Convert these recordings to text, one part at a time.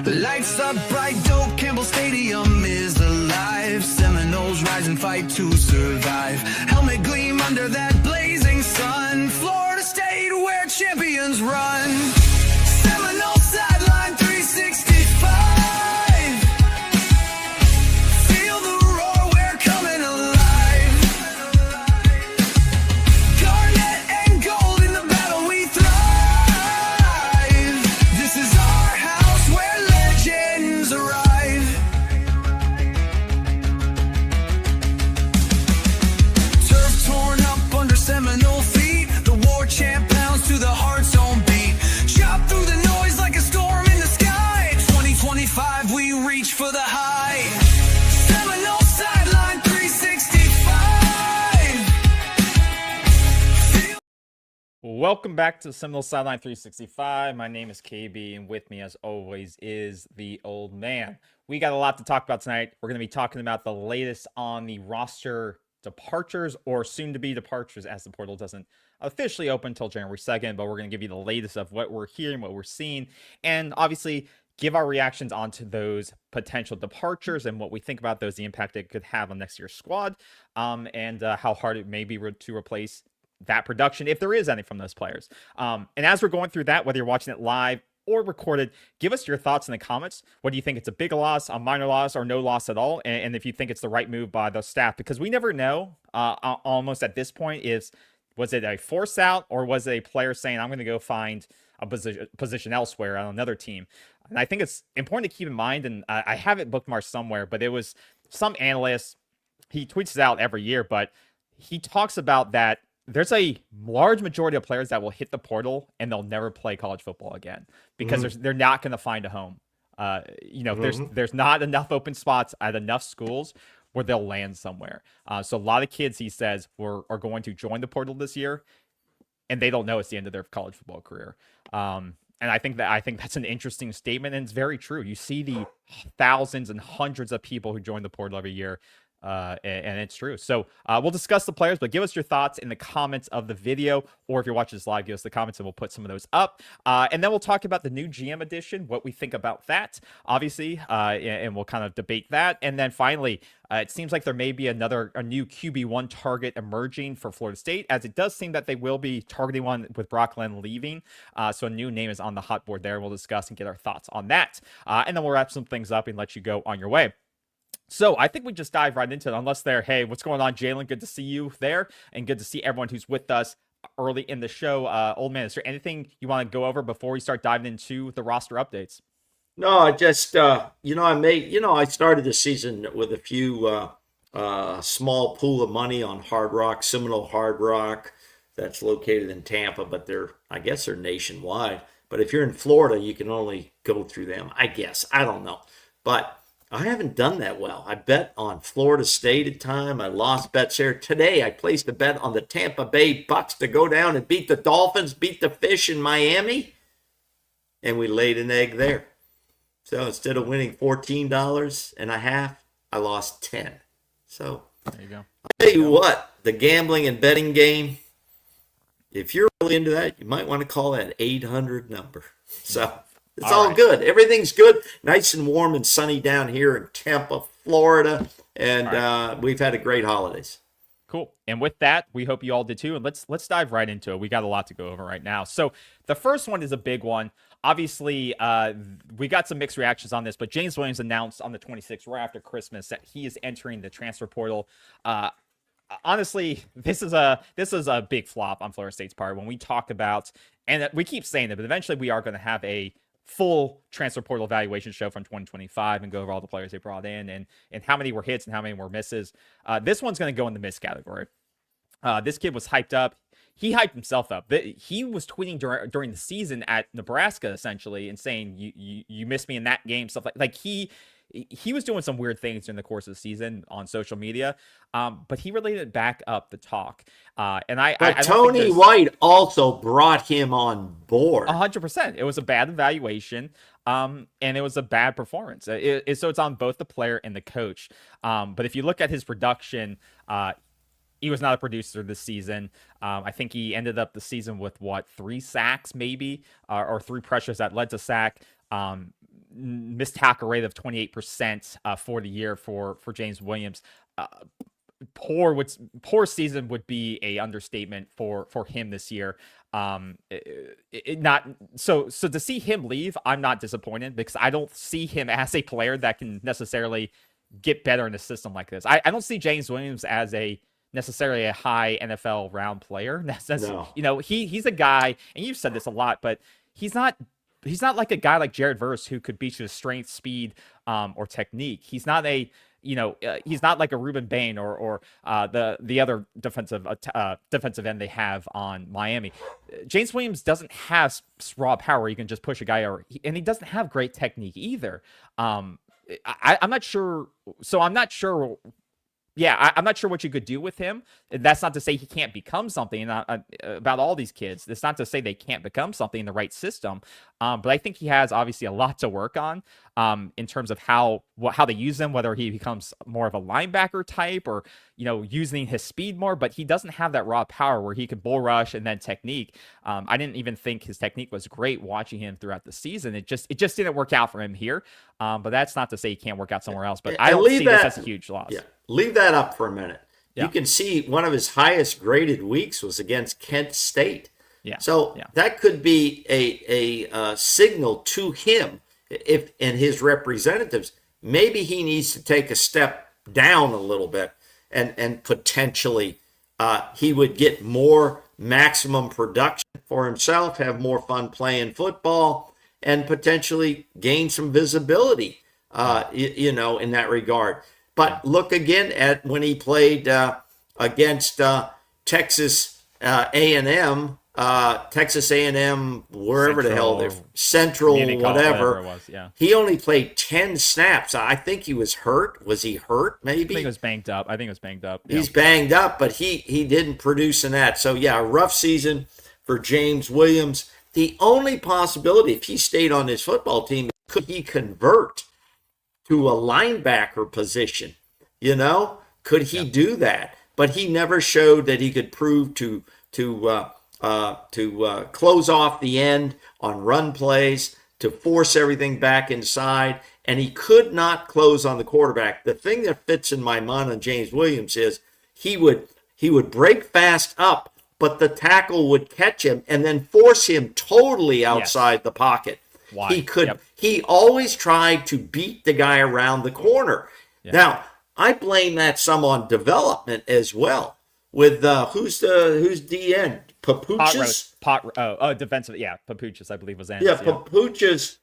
Lights up bright, dope, Campbell Stadium is alive. Seminoles rise and fight to survive. Helmet gleam under that blazing sun. Florida State where champions run. Seminoles Sideline 365. Feel the roar, we're coming alive. Garnet and gold in the battle we thrive. This is our house where legends arrive. Turf torn up under Seminole feet. The war chant pounds to the heart's own beat. Chop through the noise like a storm in the sky. 2025, we reach for the high. Seminole Sideline 365. Welcome back to Seminoles Sideline 365. My name is KB, and with me, as always, is the old man. We got a lot to talk about tonight. We're going to be talking about the latest on the roster departures, or soon-to-be departures, as the portal doesn't officially open until January 2nd, but we're going to give you the latest of what we're hearing, what we're seeing, and obviously give our reactions onto those potential departures and what we think about those, the impact it could have on next year's squad, and how hard it may be to replace that production, if there is any from those players. And as we're going through that, whether you're watching it live or recorded, give us your thoughts in the comments. What do you think? It's a big loss, a minor loss, or no loss at all? And if you think it's the right move by the staff, because we never know almost at this point, was it a force out, or was it a player saying, I'm going to go find a position elsewhere on another team? And I think it's important to keep in mind, and I have it bookmarked somewhere, but it was some analyst, he tweets it out every year, but he talks about that there's a large majority of players that will hit the portal and they'll never play college football again because they're not going to find a home. There's not enough open spots at enough schools where they'll land somewhere. So a lot of kids, he says, are going to join the portal this year, and they don't know it's the end of their college football career. And I think that's an interesting statement, and it's very true. You see the thousands and hundreds of people who join the portal every year. And it's true. So we'll discuss the players, but give us your thoughts in the comments of the video, or if you're watching this live, give us the comments and we'll put some of those up. And then we'll talk about the new GM edition, what we think about that, obviously, and we'll kind of debate that. And then finally, it seems like there may be a new QB1 target emerging for Florida State, as it does seem that they will be targeting one with Brock Glenn leaving. So a new name is on the hot board there. We'll discuss and get our thoughts on that. And then we'll wrap some things up and let you go on your way. So I think we just dive right into it, unless hey, what's going on, Jalen? Good to see you there, and good to see everyone who's with us early in the show. Old man, is there anything you want to go over before we start diving into the roster updates? No, I just, I started the season with a few small pool of money on Hard Rock, Seminole Hard Rock, that's located in Tampa, but I guess they're nationwide. But if you're in Florida, you can only go through them, I guess. I don't know. But I haven't done that well. I bet on Florida State at time. I lost bets there. Today, I placed a bet on the Tampa Bay Bucks to go down and beat the Dolphins, beat the Fish in Miami, and we laid an egg there. So instead of winning $14.50, I lost 10. So there you go. I'll tell you what, the gambling and betting game, if you're really into that, you might want to call that 800 number. So it's all right. Good. Everything's good. Nice and warm and sunny down here in Tampa, Florida. And we've had a great holidays. Cool. And with that, we hope you all did too. And let's dive right into it. We got a lot to go over right now. So the first one is a big one. Obviously, we got some mixed reactions on this, but James Williams announced on the 26th, right after Christmas, that he is entering the transfer portal. Honestly, this is a big flop on Florida State's part. When we talk about, and we keep saying it, but eventually we are going to have a full transfer portal evaluation show from 2025 and go over all the players they brought in and how many were hits and how many were misses. This one's going to go in the miss category. This kid was hyped up. He hyped himself up. He was tweeting during the season at Nebraska, essentially, and saying, you missed me in that game, stuff like he was doing some weird things during the course of the season on social media, but he related back up the talk. But Tony White also brought him on board. 100%. It was a bad evaluation, and it was a bad performance. So it's on both the player and the coach. But if you look at his production, he was not a producer this season. I think he ended up the season with 3 sacks maybe, or 3 pressures that led to sack. missed tackle rate of 28% for the year for James Williams. Poor season would be a understatement for him this year. Not so to see him leave, I'm not disappointed because I don't see him as a player that can necessarily get better in a system like this. I don't see James Williams as necessarily a high NFL round player. No. You know, he's a guy, and you've said this a lot, but he's not like a guy like Jared Verse who could beat you with strength, speed, or technique. He's not he's not like a Ruben Bain or the other defensive end they have on Miami. James Williams doesn't have raw power where you can just push a guy over, and he doesn't have great technique either. I'm not sure. So I'm not sure. Yeah, I'm not sure what you could do with him. That's not to say he can't become something. About all these kids, it's not to say they can't become something in the right system. But I think he has obviously a lot to work on in terms of how they use him, whether he becomes more of a linebacker type or, you know, using his speed more. But he doesn't have that raw power where he can bull rush and then technique. I didn't even think his technique was great watching him throughout the season. It just didn't work out for him here. But that's not to say he can't work out somewhere else. But I don't see this as a huge loss. Yeah. Leave that up for a minute. Yeah. You can see one of his highest graded weeks was against Kent State. Yeah. So that could be a signal to him and his representatives. Maybe he needs to take a step down a little bit and potentially he would get more maximum production for himself, have more fun playing football, and potentially gain some visibility, in that regard. But look again at when he played against Texas A&M, wherever the hell they're Central, whatever it was. Yeah, he only played 10 snaps. I think he was hurt. Was he hurt? Maybe. I think it was banged up. Yeah. He's banged up, but he didn't produce in that. So yeah, a rough season for James Williams. The only possibility, if he stayed on his football team, could he convert to a linebacker position? Could he do that? But he never showed that he could prove to close off the end on run plays, to force everything back inside, and he could not close on the quarterback. The thing that fits in my mind on James Williams is he would break fast up, but the tackle would catch him and then force him totally outside the pocket. Why? He always tried to beat the guy around the corner. Yeah. Now, I blame that some on development as well. With who's DN? Papuchas? Defensive. Yeah, Papuchas, I believe was in. Yeah, Papuchas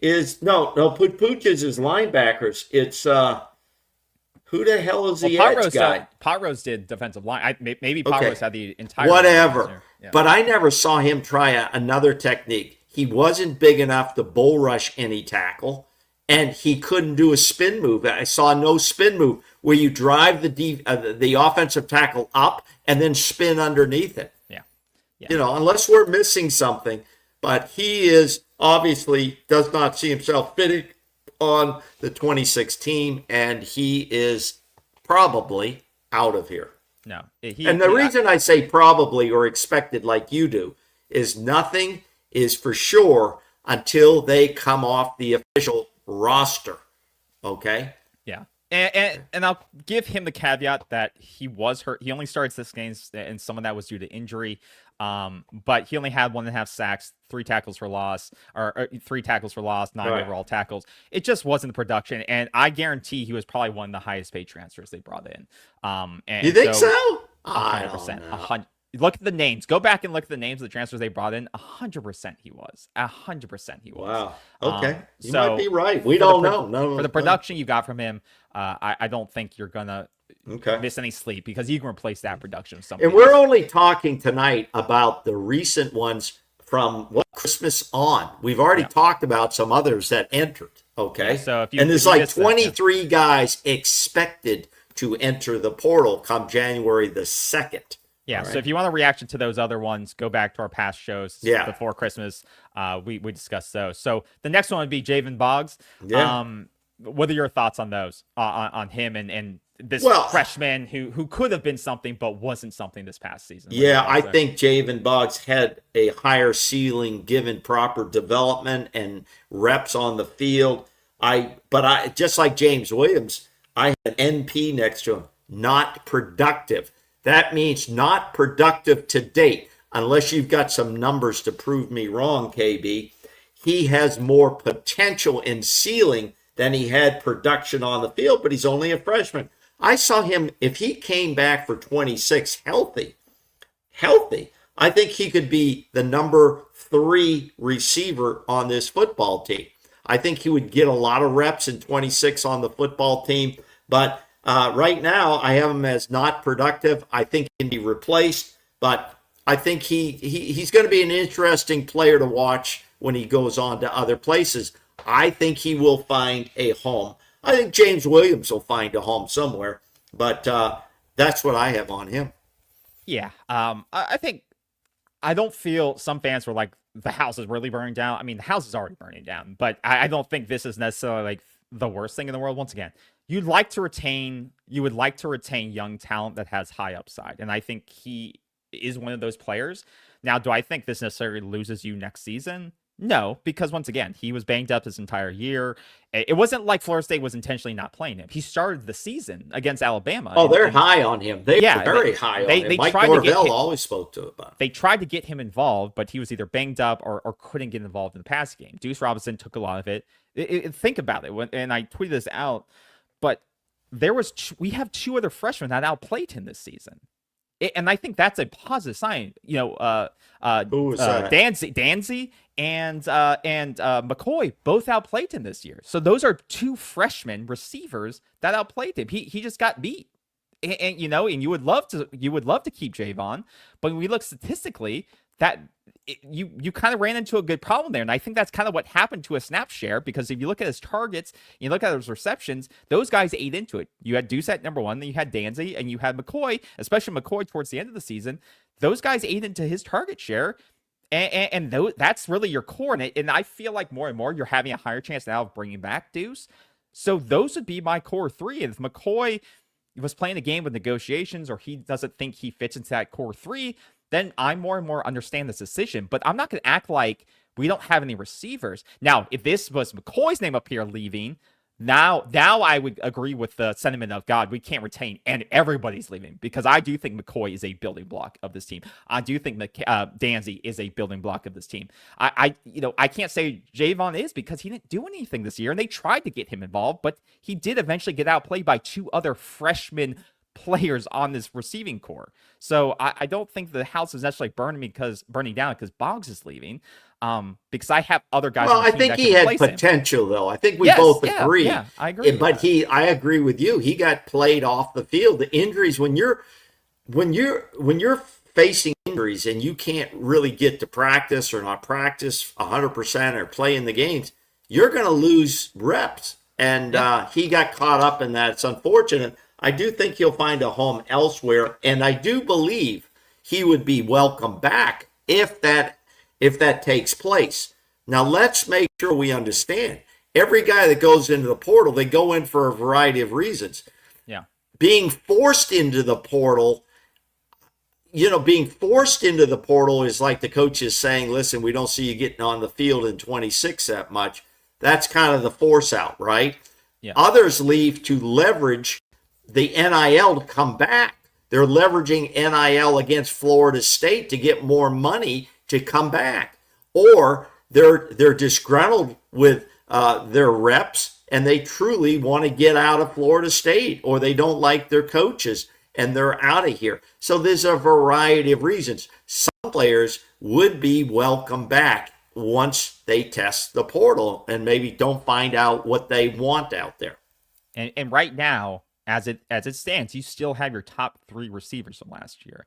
is Papuchas is linebackers. It's who the hell is the edge guy? Potrose did defensive line. Maybe Potrose had the entire whatever. Yeah. But I never saw him try another technique. He wasn't big enough to bull rush any tackle, and he couldn't do a spin move. I saw no spin move where you drive the offensive tackle up and then spin underneath it. Yeah. Unless we're missing something. But he is obviously does not see himself fitting on the 26 team, and he is probably out of here. No. The reason I say probably or expected like you do is nothing is for sure until they come off the official roster. Okay? Yeah. And I'll give him the caveat that he was hurt. He only started 6 games, and some of that was due to injury. But he only had 1.5 sacks, 3 tackles for loss, 9 overall tackles. It just wasn't the production, and I guarantee he was probably one of the highest paid transfers they brought in. And you think so? 100%. Look at the names. Go back and look at the names of the transfers they brought in. 100% he was. 100% he was. Wow. Okay. You might be right. We don't know. No, for the production you got from him, I don't think you're going to miss any sleep because you can replace that production with something. And we're only talking tonight about the recent ones from Christmas on. We've already talked about some others that entered. Okay. So and there's like 23 guys expected to enter the portal come January the 2nd. Yeah, right. So if you want a reaction to those other ones, go back to our past shows before Christmas. We discussed those. So the next one would be Javin Bogs. Yeah. What are your thoughts on those, on him and this Well, freshman who could have been something but wasn't something this past season. Yeah, I think Javin Bogs had a higher ceiling given proper development and reps on the field. But I just like James Williams, I had NP next to him, not productive. That means not productive to date, unless you've got some numbers to prove me wrong, KB. He has more potential in ceiling than he had production on the field, but he's only a freshman. I saw him, if he came back for 26 healthy, I think he could be the number 3 receiver on this football team. I think he would get a lot of reps in 26 on the football team, but right now I have him as not productive. I think he can be replaced, but I think he's going to be an interesting player to watch when he goes on to other places. I think he will find a home. I think James Williams will find a home somewhere, but that's what I have on him. Yeah, I don't feel some fans were like, the house is really burning down. I mean, the house is already burning down, but I don't think this is necessarily like the worst thing in the world. Once again, you would like to retain young talent that has high upside, and I think he is one of those players. Now, do I think this necessarily loses you next season? No, because once again, he was banged up this entire year. It wasn't like Florida State was intentionally not playing him. He started the season against Alabama. Oh, they're high on him. They're very high on him. Mike Norvell always spoke to about it. They tried to get him involved, but he was either banged up or couldn't get involved in the pass game. Deuce Robinson took a lot of it. Think about it, and I tweeted this out, but we have 2 other freshmen that outplayed him this season. And I think that's a positive sign. Who was that? Danzy and McCoy both outplayed him this year. So those are 2 freshman receivers that outplayed him. He just got beat. And you would love to keep Jayvan, but when we look statistically, that you kind of ran into a good problem there. And I think that's kind of what happened to a snap share, because if you look at his targets, you look at his receptions, those guys ate into it. You had Deuce at number 1, then you had Danzy, and you had McCoy, especially McCoy towards the end of the season. Those guys ate into his target share. And that's really your core. And I feel like more and more you're having a higher chance now of bringing back Deuce. So those would be my core 3. And if McCoy was playing a game with negotiations, or he doesn't think he fits into that core 3, then I more and more understand this decision. But I'm not going to act like we don't have any receivers. Now, if this was McCoy's name up here leaving, now I would agree with the sentiment of, God, we can't retain, and everybody's leaving, because I do think McCoy is a building block of this team. I do think Danzy is a building block of this team. I can't say Jayvan is, because he didn't do anything this year, and they tried to get him involved, but he did eventually get outplayed by 2 other freshman players on this receiving core. So I don't think the house is necessarily burning down because Boggs is leaving. Because I have other guys. Well, I think he had potential, though. I think we both agree. Yeah, I agree. But I agree with you. He got played off the field. The injuries, when you're facing injuries and you can't really get to practice or not practice 100% or play in the games, you're going to lose reps. And he got caught up in that. It's unfortunate. I do think he'll find a home elsewhere, and I do believe he would be welcome back if that takes place. Now, let's make sure we understand. Every guy that goes into the portal, they go in for a variety of reasons. Yeah. Being forced into the portal, is like the coach is saying, listen, we don't see you getting on the field in 26 that much. That's kind of the force out, right? Yeah. Others leave to leverage the NIL to come back. They're leveraging NIL against Florida State to get more money to come back. Or they're disgruntled with their reps and they truly want to get out of Florida State, or they don't like their coaches and they're out of here. So there's a variety of reasons. Some players would be welcome back once they test the portal and maybe don't find out what they want out there. And right now, as it stands, you still have your top 3 receivers from last year.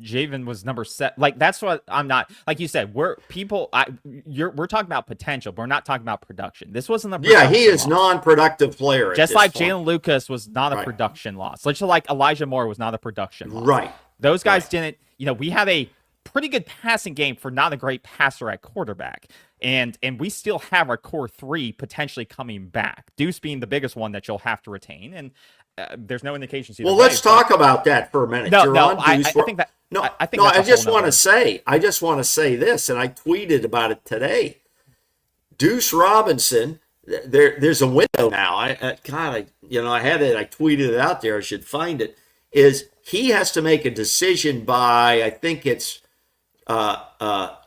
Javin was number 7. Like, that's what I'm not, like you said, we're talking about potential, but we're not talking about production. This wasn't a production he is loss. Non-productive player. Just like Jalen Lucas was not a production loss. Just like Elijah Moore was not a production loss. Right. Those guys didn't, we have a pretty good passing game for not a great passer at quarterback. And we still have our core three potentially coming back. Deuce being the biggest one that you'll have to retain, and there's no indications. Well, let's talk about that for a minute. I think that. No, I think I just want to say this, and I tweeted about it today. Deuce Robinson, there's a window now. I had it. I tweeted it out there. I should find it. Is he has to make a decision by, I think it's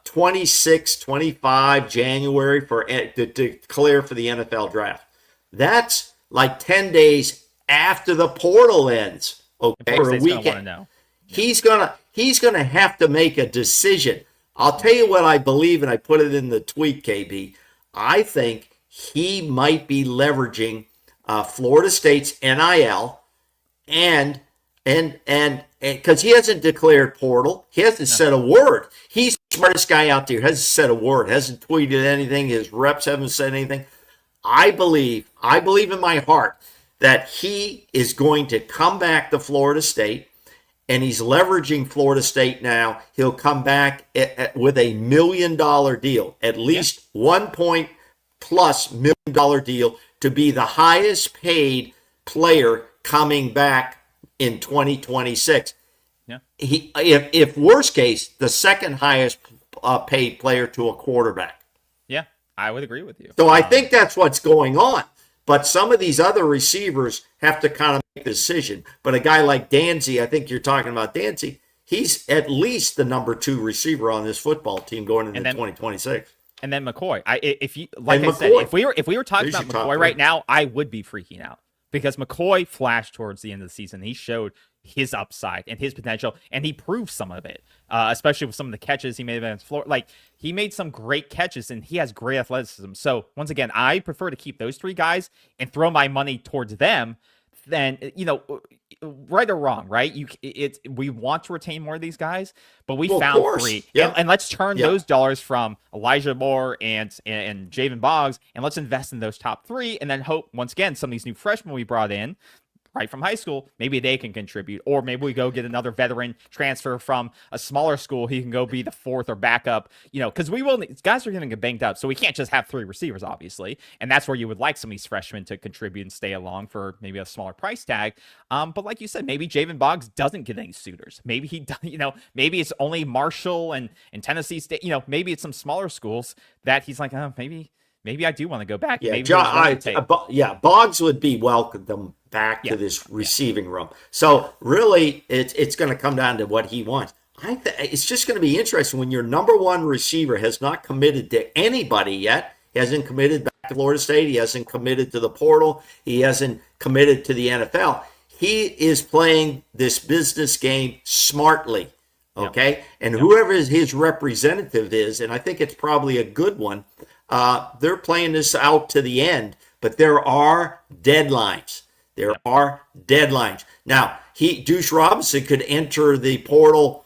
26, 25 January to declare for the NFL draft. That's like 10 days after the portal ends. Okay, for a weekend. He's gonna have to make a decision. I'll tell you what I believe, and I put it in the tweet, KB. I think he might be leveraging Florida State's NIL and because he hasn't declared portal, he hasn't said a word. He's the smartest guy out there. Hasn't said a word. Hasn't tweeted anything. His reps haven't said anything. I believe in my heart that he is going to come back to Florida State, and he's leveraging Florida State now. He'll come back with a $1 million deal, at least $1+ million deal, to be the highest paid player coming back in 2026. Yeah. If worst case, the second highest paid player to a quarterback. Yeah, I would agree with you. So I think that's what's going on. But some of these other receivers have to kind of make a decision. But a guy like Danzy, I think you're talking about Danzy, he's at least the number 2 receiver on this football team going into 2026. And then McCoy. If we were talking about McCoy right now, I would be freaking out. Because McCoy flashed towards the end of the season. He showed his upside and his potential, and he proved some of it, especially with some of the catches he made against Florida. Like, he made some great catches, and he has great athleticism. So, once again, I prefer to keep those 3 guys and throw my money towards them than, right or wrong, right? We want to retain more of these guys, but we found 3. Yeah. And let's turn those dollars from Elijah Moore and Javin Bogs, and let's invest in those top 3, and then hope, once again, some of these new freshmen we brought in right from high school, maybe they can contribute. Or maybe we go get another veteran transfer from a smaller school. He can go be the 4th or backup, because guys are going to get banged up. So we can't just have 3 receivers, obviously. And that's where you would like some of these freshmen to contribute and stay along for maybe a smaller price tag. But like you said, maybe Javin Boggs doesn't get any suitors. Maybe he, maybe it's only Marshall and Tennessee State, maybe it's some smaller schools that he's like, oh, maybe I do want to go back. Yeah, Boggs would be welcome back to this receiving room. So really, it's going to come down to what he wants. It's just going to be interesting when your number 1 receiver has not committed to anybody yet. He hasn't committed back to Florida State. He hasn't committed to the portal. He hasn't committed to the NFL. He is playing this business game smartly. Okay, and whoever his representative is, and I think it's probably a good one. They're playing this out to the end, but there are deadlines. Now, Deuce Robinson could enter the portal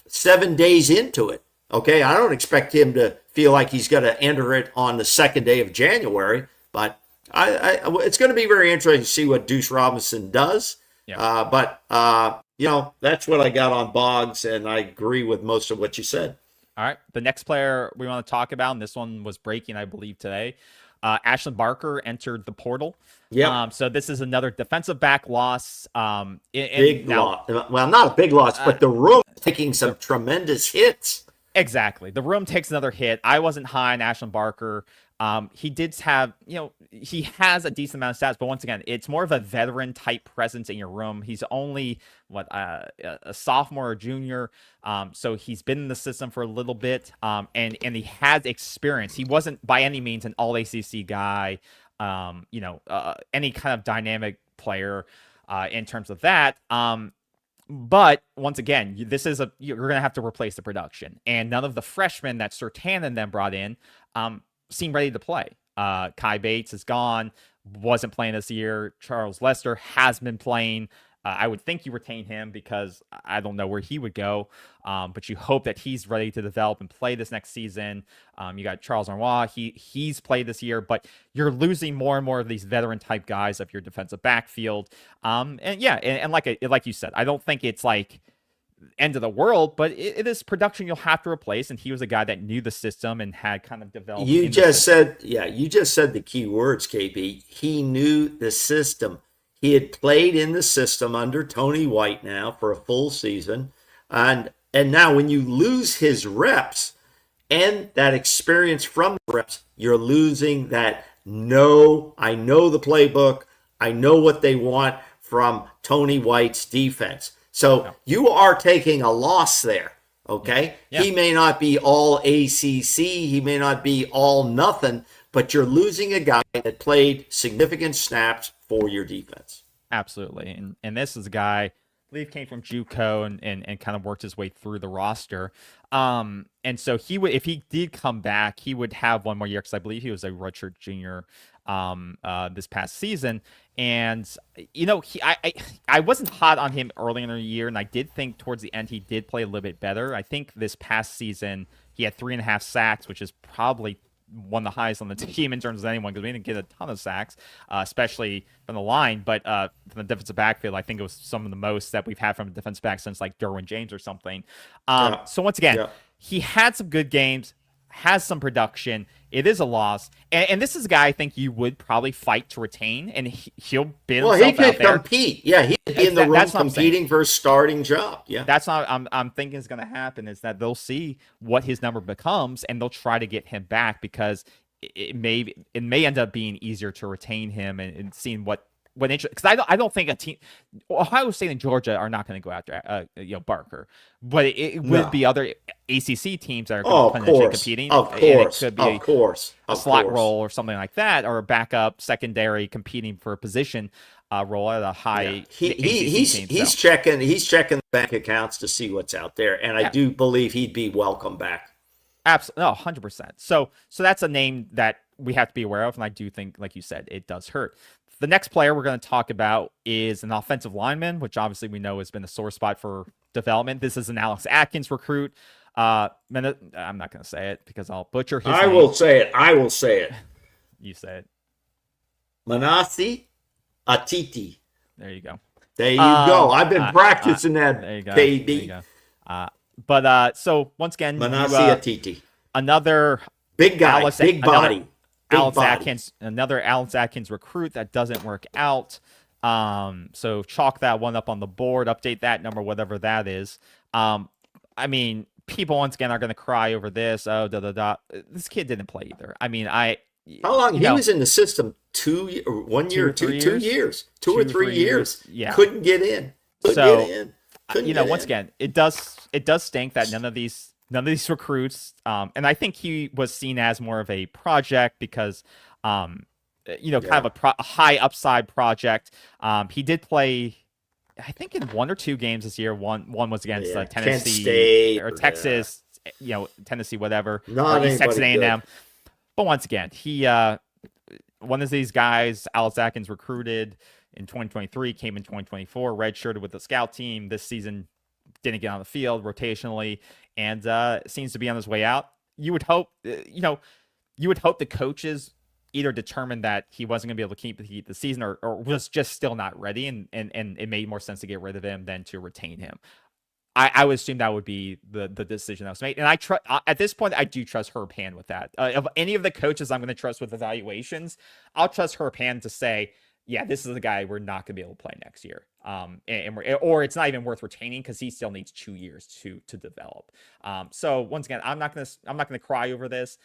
7 days into it. Okay, I don't expect him to feel like he's going to enter it on the 2nd day of January, but it's going to be very interesting to see what Deuce Robinson does. Yeah. But that's what I got on Boggs, and I agree with most of what you said. All right, the next player we want to talk about, and this one was breaking, I believe, today. Ashlyn Barker entered the portal. Yeah. So this is another defensive back loss. Big loss. Well, not a big loss, but the room taking some tremendous hits. Exactly. The room takes another hit. I wasn't high on Ashlyn Barker. He did have, he has a decent amount of stats, but once again, it's more of a veteran type presence in your room. He's only a sophomore or junior. So he's been in the system for a little bit. And he has experience. He wasn't by any means an all ACC guy, any kind of dynamic player, in terms of that. But once again, you're going to have to replace the production, and none of the freshmen that Surtain and them brought in, seem ready to play. Kai Bates is gone, wasn't playing this year. Charles Lester has been playing. I would think you retain him because I don't know where he would go, but you hope that he's ready to develop and play this next season. You got Charles Arnois. He's played this year, but you're losing more and more of these veteran type guys of your defensive backfield. And like you said, I don't think it's like end of the world, but it is production you'll have to replace. And he was a guy that knew the system and had kind of developed. You just said the key words, KB. He knew the system. He had played in the system under Tony White now for a full season. And now when you lose his reps and that experience from the reps, you're losing that I know the playbook. I know what they want from Tony White's defense. So you are taking a loss there, okay? Yeah. He may not be all ACC. He may not be all nothing, but you're losing a guy that played significant snaps for your defense. Absolutely. And this is a guy, I believe, came from JUCO and kind of worked his way through the roster. And so he would, if he did come back, he would have one more year because I believe he was a redshirt junior this past season. And I wasn't hot on him early in the year, and I did think towards the end he did play a little bit better. I think this past season he had 3.5 sacks, which is probably one of the highest on the team in terms of anyone, because we didn't get a ton of sacks, especially from the line, but from the defensive backfield, I think it was some of the most that we've had from a defensive back since like Derwin James or something. So once again, he had some good games, has some production. It is a loss, and this is a guy I think you would probably fight to retain, and he'll bid himself he could out there. compete. Yeah, he'd be in the room competing for a starting job. Yeah, that's not. I'm thinking is going to happen is that they'll see what his number becomes, and they'll try to get him back because it may end up being easier to retain him and seeing what because I don't think a team Ohio State and Georgia are not going to go after Barker, but it would be other ACC teams that are going to potentially competing. Of course, it could be a slot role or something like that, or a backup secondary competing for a position role at a high. He's checking the bank accounts to see what's out there, and I do believe he'd be welcome back. Absolutely, 100%. So that's a name that we have to be aware of, and I do think, like you said, it does hurt. The next player we're going to talk about is an offensive lineman, which obviously we know has been a sore spot for development. This is an Alex Atkins recruit. I'm not going to say it because I'll butcher his name. I will say it. You say it. Manasi Atiti. There you go. There you go. I've been practicing that, there you go. baby. There you go. So once again, Manasi Atiti. Another big guy, big body. Another Alex Atkins recruit that doesn't work out. So chalk that one up on the board, update that number, whatever that is. I mean, people once again are going to cry over this. This kid didn't play either. I mean, how long he was in the system? 2 years, 2 or 3 years. Yeah, couldn't get in. Once again, it does stink that none of these recruits, and I think he was seen as more of a project because, kind of a high upside project. He did play, I think, in 1 or 2 games this year. One was against Tennessee State, or Texas, Tennessee, whatever, not or East Texas A&M. Good. But once again, he one of these guys, Alex Atkins, recruited in 2023, came in 2024, redshirted with the scout team. This season didn't get on the field rotationally, and seems to be on his way out. You would hope, the coaches either determined that he wasn't going to be able to keep the season, or was just still not ready, and it made more sense to get rid of him than to retain him. I would assume that would be the decision that was made, and at this point I do trust Herb Hand with that. Of any of the coaches I'm going to trust with evaluations, I'll trust Herb Hand to say, yeah, this is the guy we're not going to be able to play next year. Or it's not even worth retaining because he still needs 2 years to develop. So once again, I'm not going to cry over this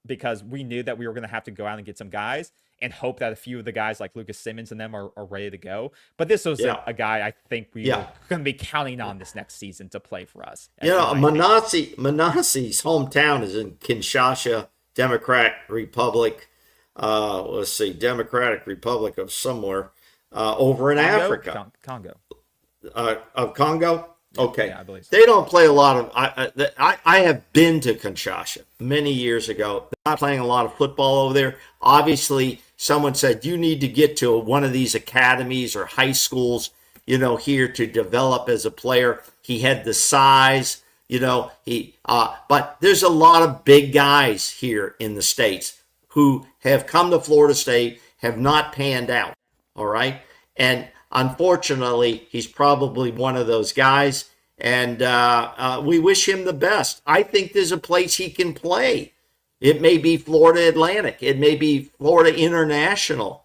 because we knew that we were going to have to go out and get some guys and hope that a few of the guys like Lucas Simmons and them are ready to go. But this was a guy I think we were going to be counting on this next season to play for us. Manasi's hometown is in Kinshasa, Democratic Republic. Democratic Republic of somewhere over in Africa. Congo. Of Congo? Okay. Yeah, I believe so. They don't play a lot of... I have been to Kinshasa many years ago. They're not playing a lot of football over there. Obviously, someone said, you need to get to one of these academies or high schools, here to develop as a player. He had the size, but there's a lot of big guys here in the States who have come to Florida State, have not panned out, all right? And unfortunately, he's probably one of those guys, And we wish him the best. I think there's a place he can play. It may be Florida Atlantic. It may be Florida International.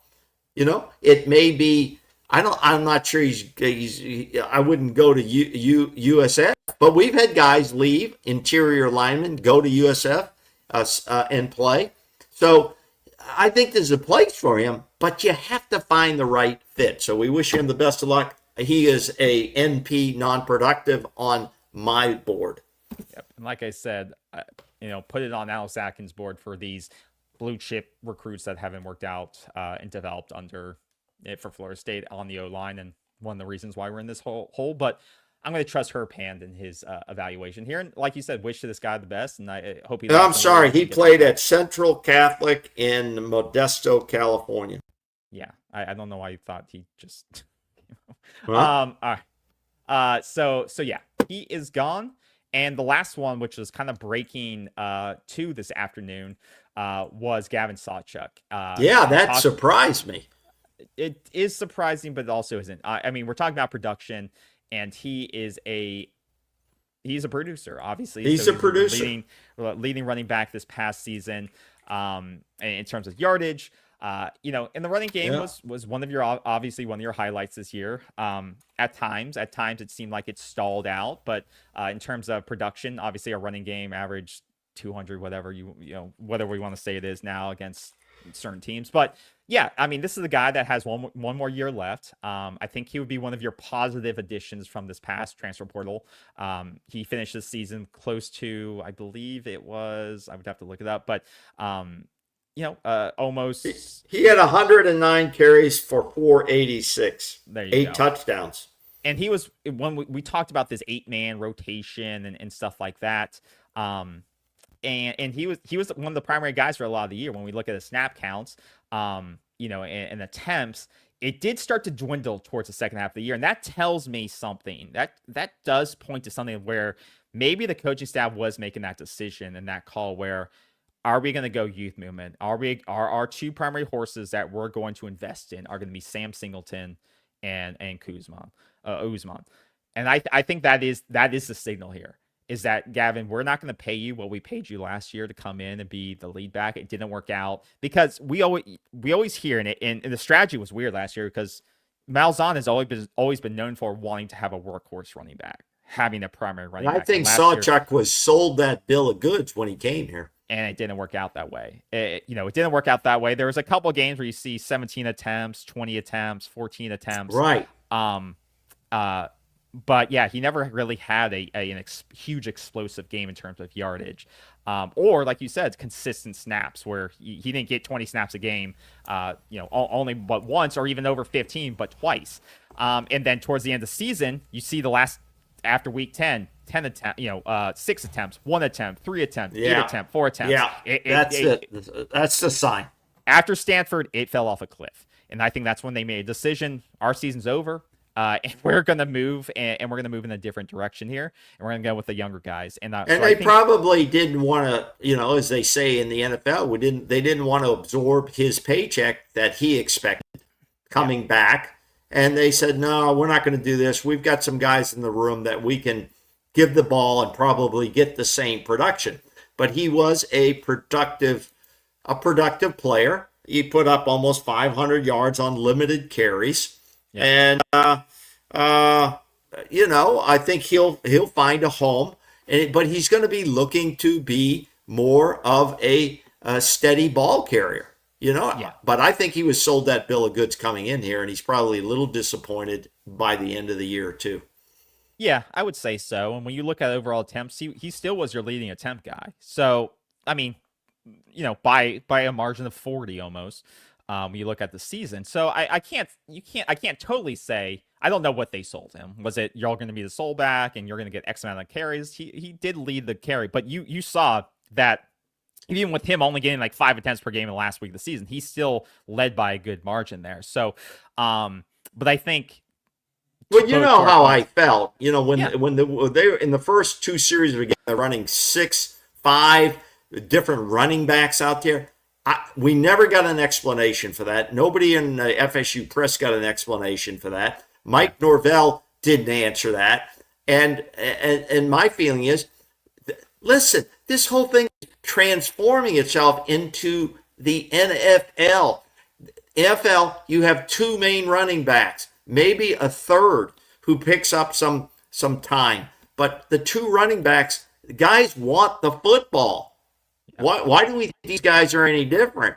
It may be. I'm not sure I wouldn't go to USF, but we've had guys leave, interior linemen, go to USF and play. So I think there's a place for him, but you have to find the right fit. So we wish him the best of luck. He is a NP non-productive on my board. Yep. And like I said, put it on Alex Atkins' board for these blue chip recruits that haven't worked out and developed under it for Florida State on the O-line, and one of the reasons why we're in this hole. But I'm going to trust Herb Hand in his evaluation here. And like you said, wish this guy the best, and I hope he... I'm sorry, he played at Central Catholic in Modesto, California. Yeah, I don't know why you thought he just... Huh? All right. So yeah, he is gone. And the last one, which was kind of breaking to this afternoon, was Gavin Sawchuk. That surprised me. It is surprising, but it also isn't. I mean, we're talking about production, and he's a producer, obviously. He's a producer. Leading running back this past season in terms of yardage. And the running game was one of your highlights this year. At times it seemed like it stalled out, but in terms of production, obviously our running game averaged 200, whatever whatever we want to say it is now against certain teams. But yeah, I mean, this is a guy that has one more year left. I think he would be one of your positive additions from this past transfer portal. He finished this season close to, I believe it was, I would have to look it up, but almost. He had 109 carries for 486. There you 8 go. touchdowns. And he was, when we talked about this 8-man rotation and stuff like that. And he was one of the primary guys for a lot of the year. When we look at the snap counts, and attempts, it did start to dwindle towards the second half of the year. And that tells me something. That does point to something where maybe the coaching staff was making that decision and that call where, are we going to go youth movement? Are our two primary horses that we're going to invest in are going to be Sam Singleton and Uzman? And I think that is the signal here, is that, Gavin, we're not going to pay you what we paid you last year to come in and be the lead back. It didn't work out because we always hear in it, and the strategy was weird last year because Malzahn has always been known for wanting to have a workhorse running back, having a primary running back. I think Sawchuk was sold that bill of goods when he came here. And it didn't work out that way. It didn't work out that way. There was a couple of games where you see 17 attempts, 20 attempts, 14 attempts. Right. But yeah, he never really had a huge explosive game in terms of yardage. Or like you said, consistent snaps where he didn't get 20 snaps a game, only but once, or even over 15, but twice. And then towards the end of the season, you see the last, after week 10 attempts, 6 attempts, 1 attempt, 3 attempts, 8 attempts, 4 attempts. Yeah, that's the sign. After Stanford, it fell off a cliff. And I think that's when they made a decision. Our season's over. And we're going to move, and we're going to move in a different direction here. And we're going to go with the younger guys. And they probably didn't want to, as they say in the NFL, they didn't want to absorb his paycheck that he expected coming back. And they said, no, we're not going to do this. We've got some guys in the room that we can give the ball and probably get the same production. But he was a productive player. He put up almost 500 yards on limited carries. Yeah. And, I think he'll find a home. But he's going to be looking to be more of a steady ball carrier. But I think he was sold that bill of goods coming in here, and he's probably a little disappointed by the end of the year too. Yeah, I would say so. And when you look at overall attempts, he still was your leading attempt guy. So, I mean, by a margin of 40 almost, when you look at the season. So I can't totally say, I don't know what they sold him. Was it, you're going to be the sole back and you're going to get X amount of carries? He did lead the carry, but you saw that even with him only getting like 5 attempts per game in the last week of the season, he still led by a good margin there. So, but I think. Well, you know how I felt, when they were in the first 2 series of the game, they're running 6-5 different running backs out there. We never got an explanation for that. Nobody in the FSU press got an explanation for that. Mike Norvell didn't answer that. And my feeling is, listen, this whole thing is transforming itself into the NFL. NFL, you have two main running backs, maybe a third who picks up some time. But the two running backs, the guys want the football. Why do we think these guys are any different?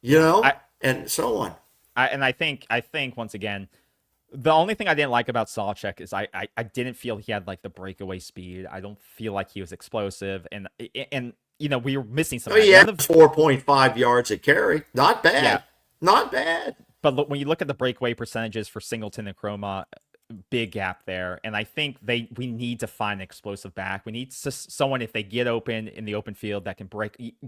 And so on. I think once again, the only thing I didn't like about Sawchuk is I didn't feel he had like the breakaway speed. I don't feel like he was explosive, and we were missing some. Oh yeah, 4.5 yards a carry, not bad. Yeah. Not bad. But look, when you look at the breakaway percentages for Singleton and Chroma, big gap there. And I think we need to find an explosive back. We need someone, if they get open in the open field, that can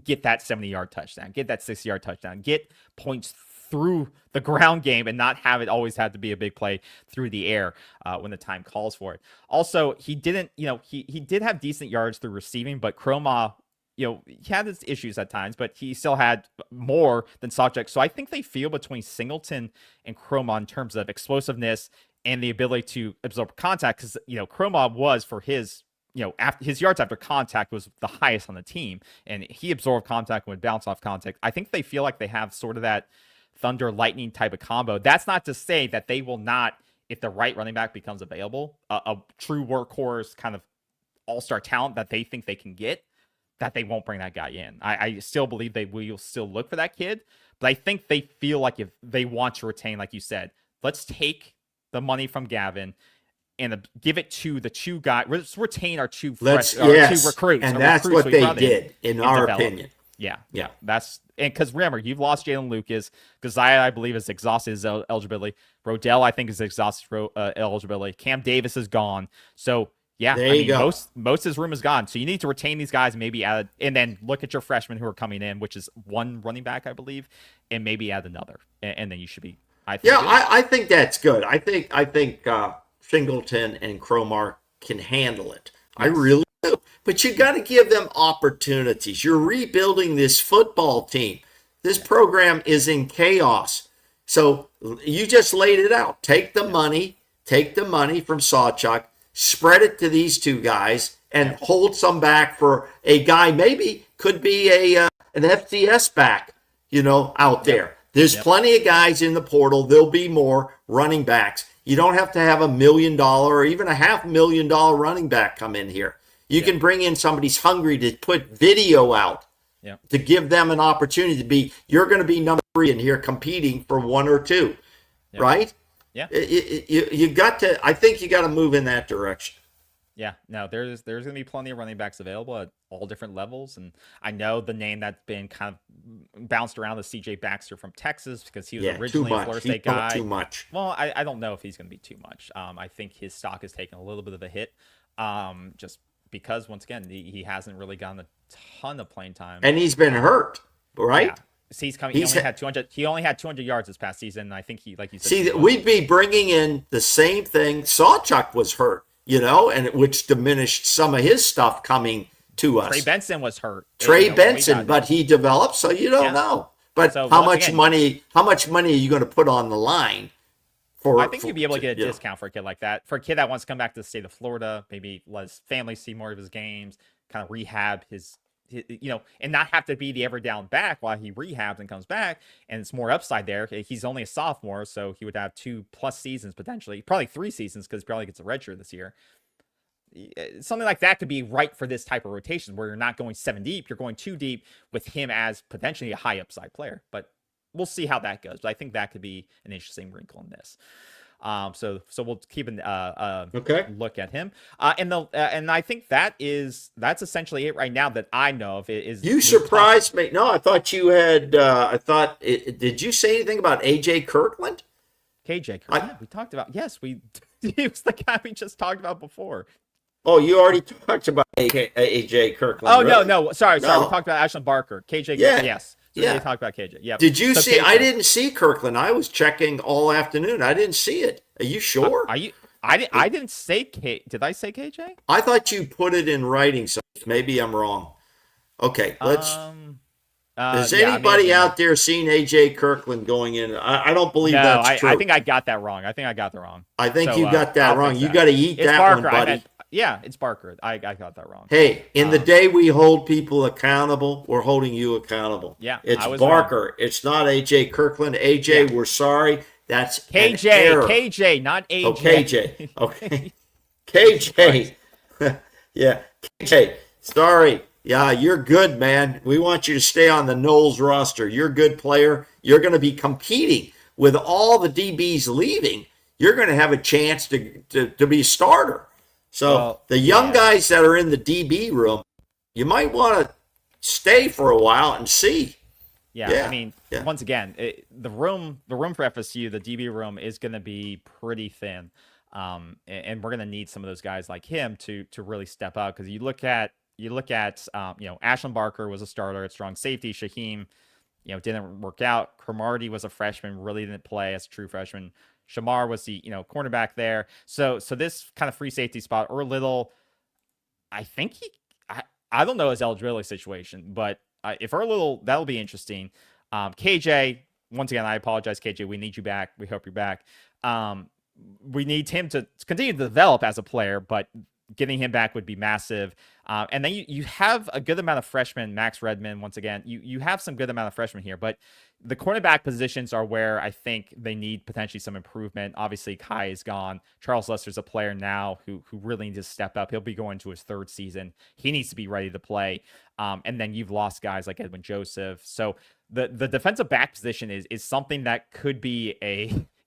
get that 70-yard touchdown, get that 60-yard touchdown, get points through the ground game, and not have it always have to be a big play through the air when the time calls for it. Also, he didn't, he did have decent yards through receiving, but Chroma, he had his issues at times, but he still had more than Sawchuk. So I think they feel between Singleton and Chroma in terms of explosiveness and the ability to absorb contact, because Chroma was, for his after his yards after contact, was the highest on the team, and he absorbed contact and would bounce off contact. I think they feel like they have sort of that thunder lightning type of combo. That's not to say that they will not, if the right running back becomes available, a true workhorse kind of all-star talent that they think they can get, that they won't bring that guy in. I still believe they will still look for that kid, but I think they feel like if they want to retain, like you said, let's take the money from Gavin and give it to the two guys. Let's retain our two two recruits. And that's what they did, in our opinion. Yeah. That's, and because remember, you've lost Jalen Lucas. Gazaya, I believe, is exhausted his eligibility. Rodell, I think, is exhausted eligibility. Cam Davis is gone. So yeah, there you go. Most of his room is gone. So you need to retain these guys, maybe add, and then look at your freshmen who are coming in, which is one running back, I believe, and maybe add another, and then you should be. I think that's good. I think Singleton and Cromar can handle it. Yes. I really do. But you got to give them opportunities. You're rebuilding this football team. This program is in chaos. So you just laid it out. Take the money from Sawchuk, spread it to these two guys, and hold some back for a guy, maybe could be an FCS back, out there. There's plenty of guys in the portal. There'll be more running backs. You don't have to have $1 million or even a $500,000 running back come in here. You can bring in somebody who's hungry to put video out to give them an opportunity you're going to be number 3 in here competing for 1 or 2, right? Yeah. You got to, I think you got to move in that direction. Yeah, no, there's going to be plenty of running backs available at all different levels. And I know the name that's been kind of bounced around is CJ Baxter from Texas, because he was originally a Florida State guy. Too much. Well, I don't know if he's going to be too much. I think his stock has taken a little bit of a hit, just because, once again, he hasn't really gotten a ton of playing time. And he's been hurt, right? Yeah. So he's coming. He only had 200 yards this past season. And I think he, like you said, we'd be bringing in the same thing. Sawchuk was hurt, and which diminished some of his stuff coming to us. Trey Benson was hurt. But he developed, so you don't know. But so, how much money are you going to put on the line? I think you'd be able to get a discount for a kid like that. For a kid that wants to come back to the state of Florida, maybe let his family see more of his games, kind of rehab his and not have to be the ever down back while he rehabs and comes back. And it's more upside there. He's only a sophomore, so he would have 2+ seasons potentially, probably 3 seasons, because he probably gets a redshirt this year. Something like that could be right for this type of rotation, where you're not going 7 deep, you're going 2 deep with him as potentially a high upside player. But we'll see how that goes. But I think that could be an interesting wrinkle in this. So we'll keep a look at him. And I think that's essentially it right now that I know of. You surprised me. No, I thought you had. Did you say anything about AJ Kirkland? KJ Kirkland. We talked about. Yes, he was the guy we just talked about before. Oh, you already talked about AJ Kirkland. Oh, really? No. Sorry. We talked about Ashland Barker. KJ. Yes. So they talked about KJ. Yeah. Did you see? I didn't see Kirkland. I was checking all afternoon. I didn't see it. Are you sure? I didn't say K. Did I say KJ? I thought you put it in writing. So maybe I'm wrong. Okay. Let's. Has Yeah, I may have anybody been out there seen AJ Kirkland going in? I don't believe No, that's true. I think I got that wrong. I think I got that wrong. I think So, you got that I'll wrong. fix You that. got to eat It's that Barker. one, buddy. Yeah, it's Barker. I got that wrong. Hey, in the day we hold people accountable, we're holding you accountable. Yeah, It's I was Barker. wrong. It's not AJ Kirkland. AJ, we're sorry. That's an KJ, error. KJ, not AJ. Oh, KJ. Okay. KJ. Yeah, KJ. Sorry. Yeah, you're good, man. We want you to stay on the Noles roster. You're a good player. You're going to be competing with all the DBs leaving. You're going to have a chance to be a starter. So the young guys that are in the DB room, you might want to stay for a while and see. Yeah, I mean, once again, the room for FSU, the DB room is going to be pretty thin, and we're going to need some of those guys like him to really step up. Because you look at Ashland Barker was a starter at strong safety. Shaheem, didn't work out. Cromartie was a freshman, really didn't play as a true freshman. Shamar was the cornerback there. So this kind of free safety spot, or Little, I think I don't know his eligibility situation, but if Little, that'll be interesting. KJ, once again, I apologize, KJ. We need you back. We hope you're back. We need him to continue to develop as a player, but getting him back would be massive. And then you have a good amount of freshmen. Max Redmond, once again, you have some good amount of freshmen here, but the cornerback positions are where I think they need potentially some improvement. Obviously, Kai is gone. Charles Lester's a player now who really needs to step up. He'll be going to his third season. He needs to be ready to play. And then you've lost guys like Edwin Joseph. So the defensive back position is something that could be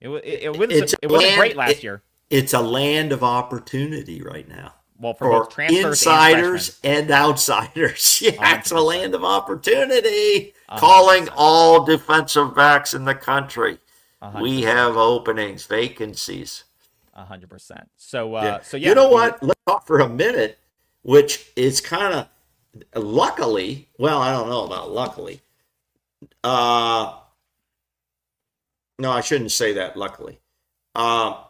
it wasn't great last year. It's a land of opportunity right now. Well, for both transfers insiders and outsiders. Yeah, it's a land of opportunity. 100%. Calling all defensive backs in the country. 100%. We have openings, vacancies. 100%. So yeah. So yeah. You know what? Let's talk for a minute, which is kind of luckily. Well, I don't know about luckily. No, I shouldn't say that. Luckily, I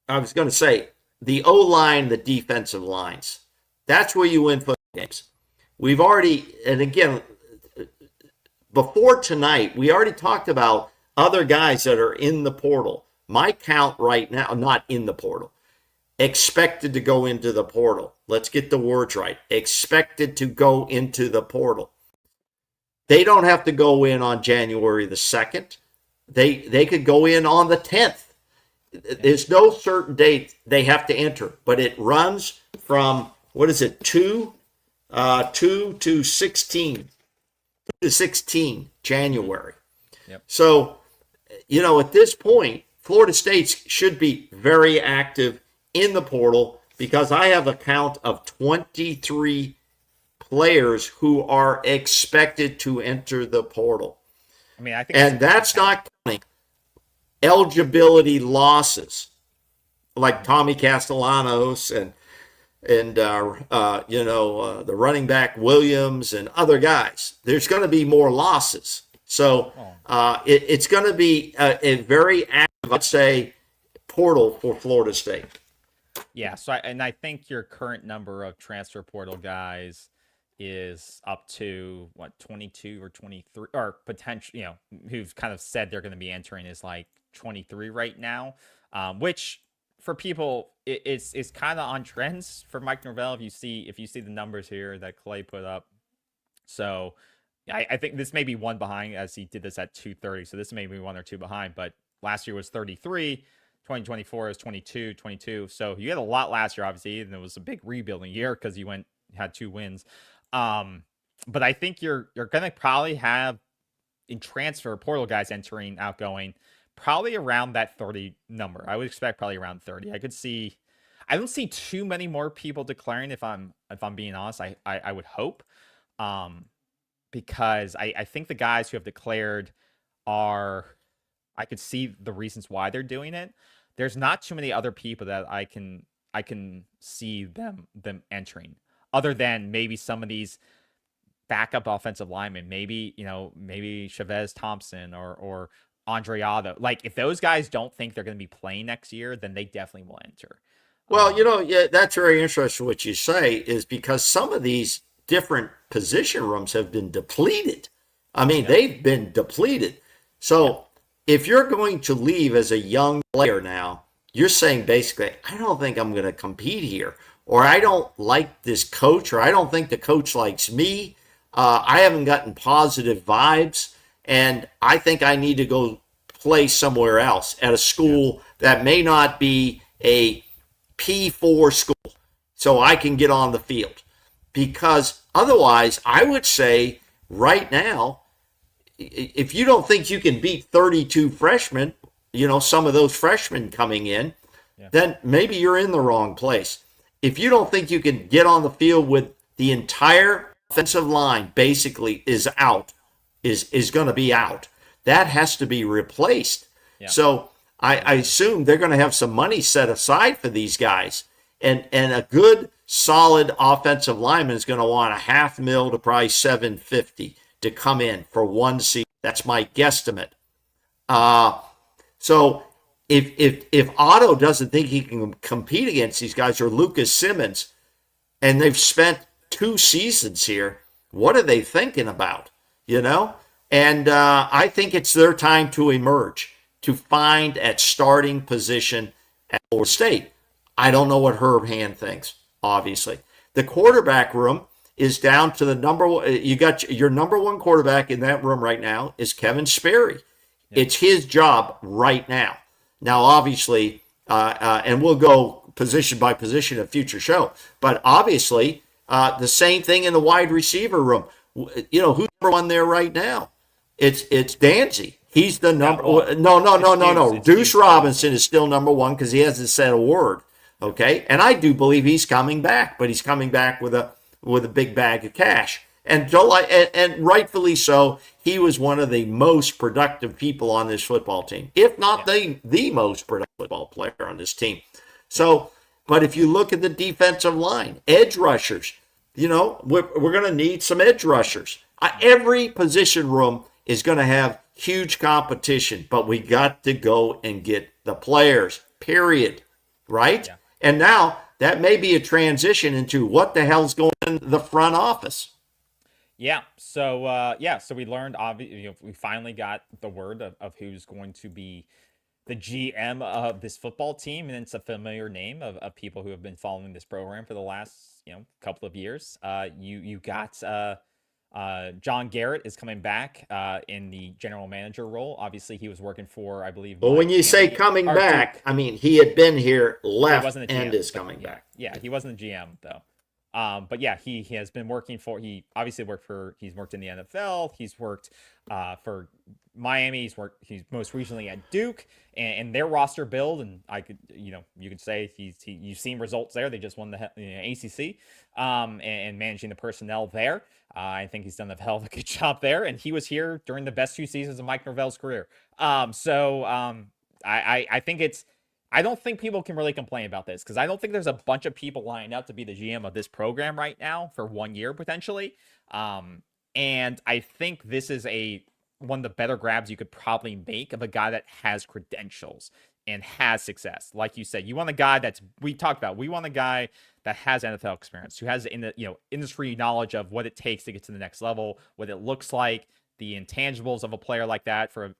was going to say. The O-line, the defensive lines. That's where you win football games. We've already, and again, before tonight, we already talked about other guys that are in the portal. My count right now, not in the portal, expected to go into the portal. Let's get the words right. Expected to go into the portal. They don't have to go in on January the 2nd. They could go in on the 10th. There's no certain date they have to enter, but it runs from, 2 to 16 January. Yep. So, at this point, Florida State should be very active in the portal because I have a count of 23 players who are expected to enter the portal. I mean, I think, and that's not counting eligibility losses like Tommy Castellanos and the running back Williams and other guys. There's going to be more losses. So it's going to be a very active, I'd say, portal for Florida State. Yeah. So I think your current number of transfer portal guys is up to 22 or 23 or potential, who've kind of said they're going to be entering is like 23 right now, which for people it's kind of on trends for Mike Norvell if you see the numbers here that Clay put up. So I think this may be one behind as he did this at 230, so this may be 1 or 2 behind, but last year was 33, 2024 is 22, so you had a lot last year obviously, and it was a big rebuilding year because you had 2 wins. But I think you're gonna probably have in transfer portal guys entering, outgoing, probably around that 30 number. I would expect probably around 30. I don't see too many more people declaring if I'm being honest. I would hope. Because I think the guys who have declared I could see the reasons why they're doing it. There's not too many other people that I can see them entering, other than maybe some of these backup offensive linemen, maybe Chavez Thompson or Andreado. Like, if those guys don't think they're going to be playing next year, then they definitely will enter. Well, that's very interesting what you say, is because some of these different position rooms have been depleted. I mean, they've been depleted. So if you're going to leave as a young player now, you're saying basically, I don't think I'm going to compete here, or I don't like this coach, or I don't think the coach likes me. I haven't gotten positive vibes, and I think I need to go play somewhere else at a school that may not be a P4 school so I can get on the field. Because otherwise, I would say right now, if you don't think you can beat 32 freshmen, some of those freshmen coming in, then maybe you're in the wrong place. If you don't think you can get on the field with the entire offensive line basically is out, is going to be out, that has to be replaced. Yeah. So I assume they're going to have some money set aside for these guys. And a good, solid offensive lineman is going to want $500,000 to probably $750,000 to come in for one season. That's my guesstimate. So if Otto doesn't think he can compete against these guys, or Lucas Simmons, and they've spent 2 seasons here, what are they thinking about? And I think it's their time to emerge, to find at starting position at Florida State. I don't know what Herb Hand thinks, obviously. The quarterback room is down to the number one. You got your number one quarterback in that room right now is Kevin Sperry. Yeah. It's his job right now. Now, obviously, and we'll go position by position in a future show, but obviously the same thing in the wide receiver room. Who's number one there right now? It's Danzy. He's the number. No. Deuce Robinson is still number one because he hasn't said a word. Okay, and I do believe he's coming back, but he's coming back with a big bag of cash, and rightfully so. He was one of the most productive people on this football team, if not the most productive football player on this team. So, but if you look at the defensive line, edge rushers, we're going to need some edge rushers. Every position room is going to have huge competition, but we got to go and get the players, period. Right? Yeah. And now that may be a transition into what the hell's going on in the front office. Yeah. So, so we learned, we finally got the word of who's going to be the GM of this football team. And it's a familiar name of people who have been following this program for the last, couple of years. You got John Garrett is coming back in the general manager role. Obviously, he was working for, I believe. Well, when you say coming back, I mean, he had been here, left, and is coming back. Yeah, he wasn't the GM, though. But yeah, he has been working for, he's worked in the NFL. He's worked for Miami. He's most recently at Duke, and their roster build. And you could say you've seen results there. They just won the ACC, and managing the personnel there. I think he's done a hell of a good job there. And he was here during the best 2 seasons of Mike Norvell's career. I think I don't think people can really complain about this, because I don't think there's a bunch of people lined up to be the GM of this program right now for 1 year potentially. And I think this is one of the better grabs you could probably make of a guy that has credentials and has success. Like you said, you want a guy we want a guy that has NFL experience, who has industry knowledge of what it takes to get to the next level, what it looks like, the intangibles of a player like that for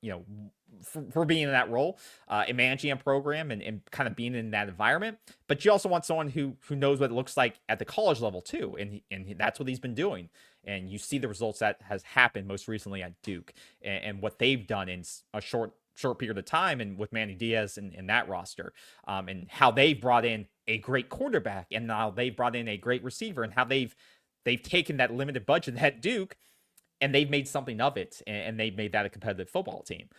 being in that role, in managing a program and kind of being in that environment. But you also want someone who knows what it looks like at the college level too. And that's what he's been doing. And you see the results that has happened most recently at Duke, and what they've done in a short period of time, and with Manny Diaz and that roster, and how they've brought in a great quarterback, and now they've brought in a great receiver, and how they've taken that limited budget at Duke and they've made something of it, and they've made that a competitive football team.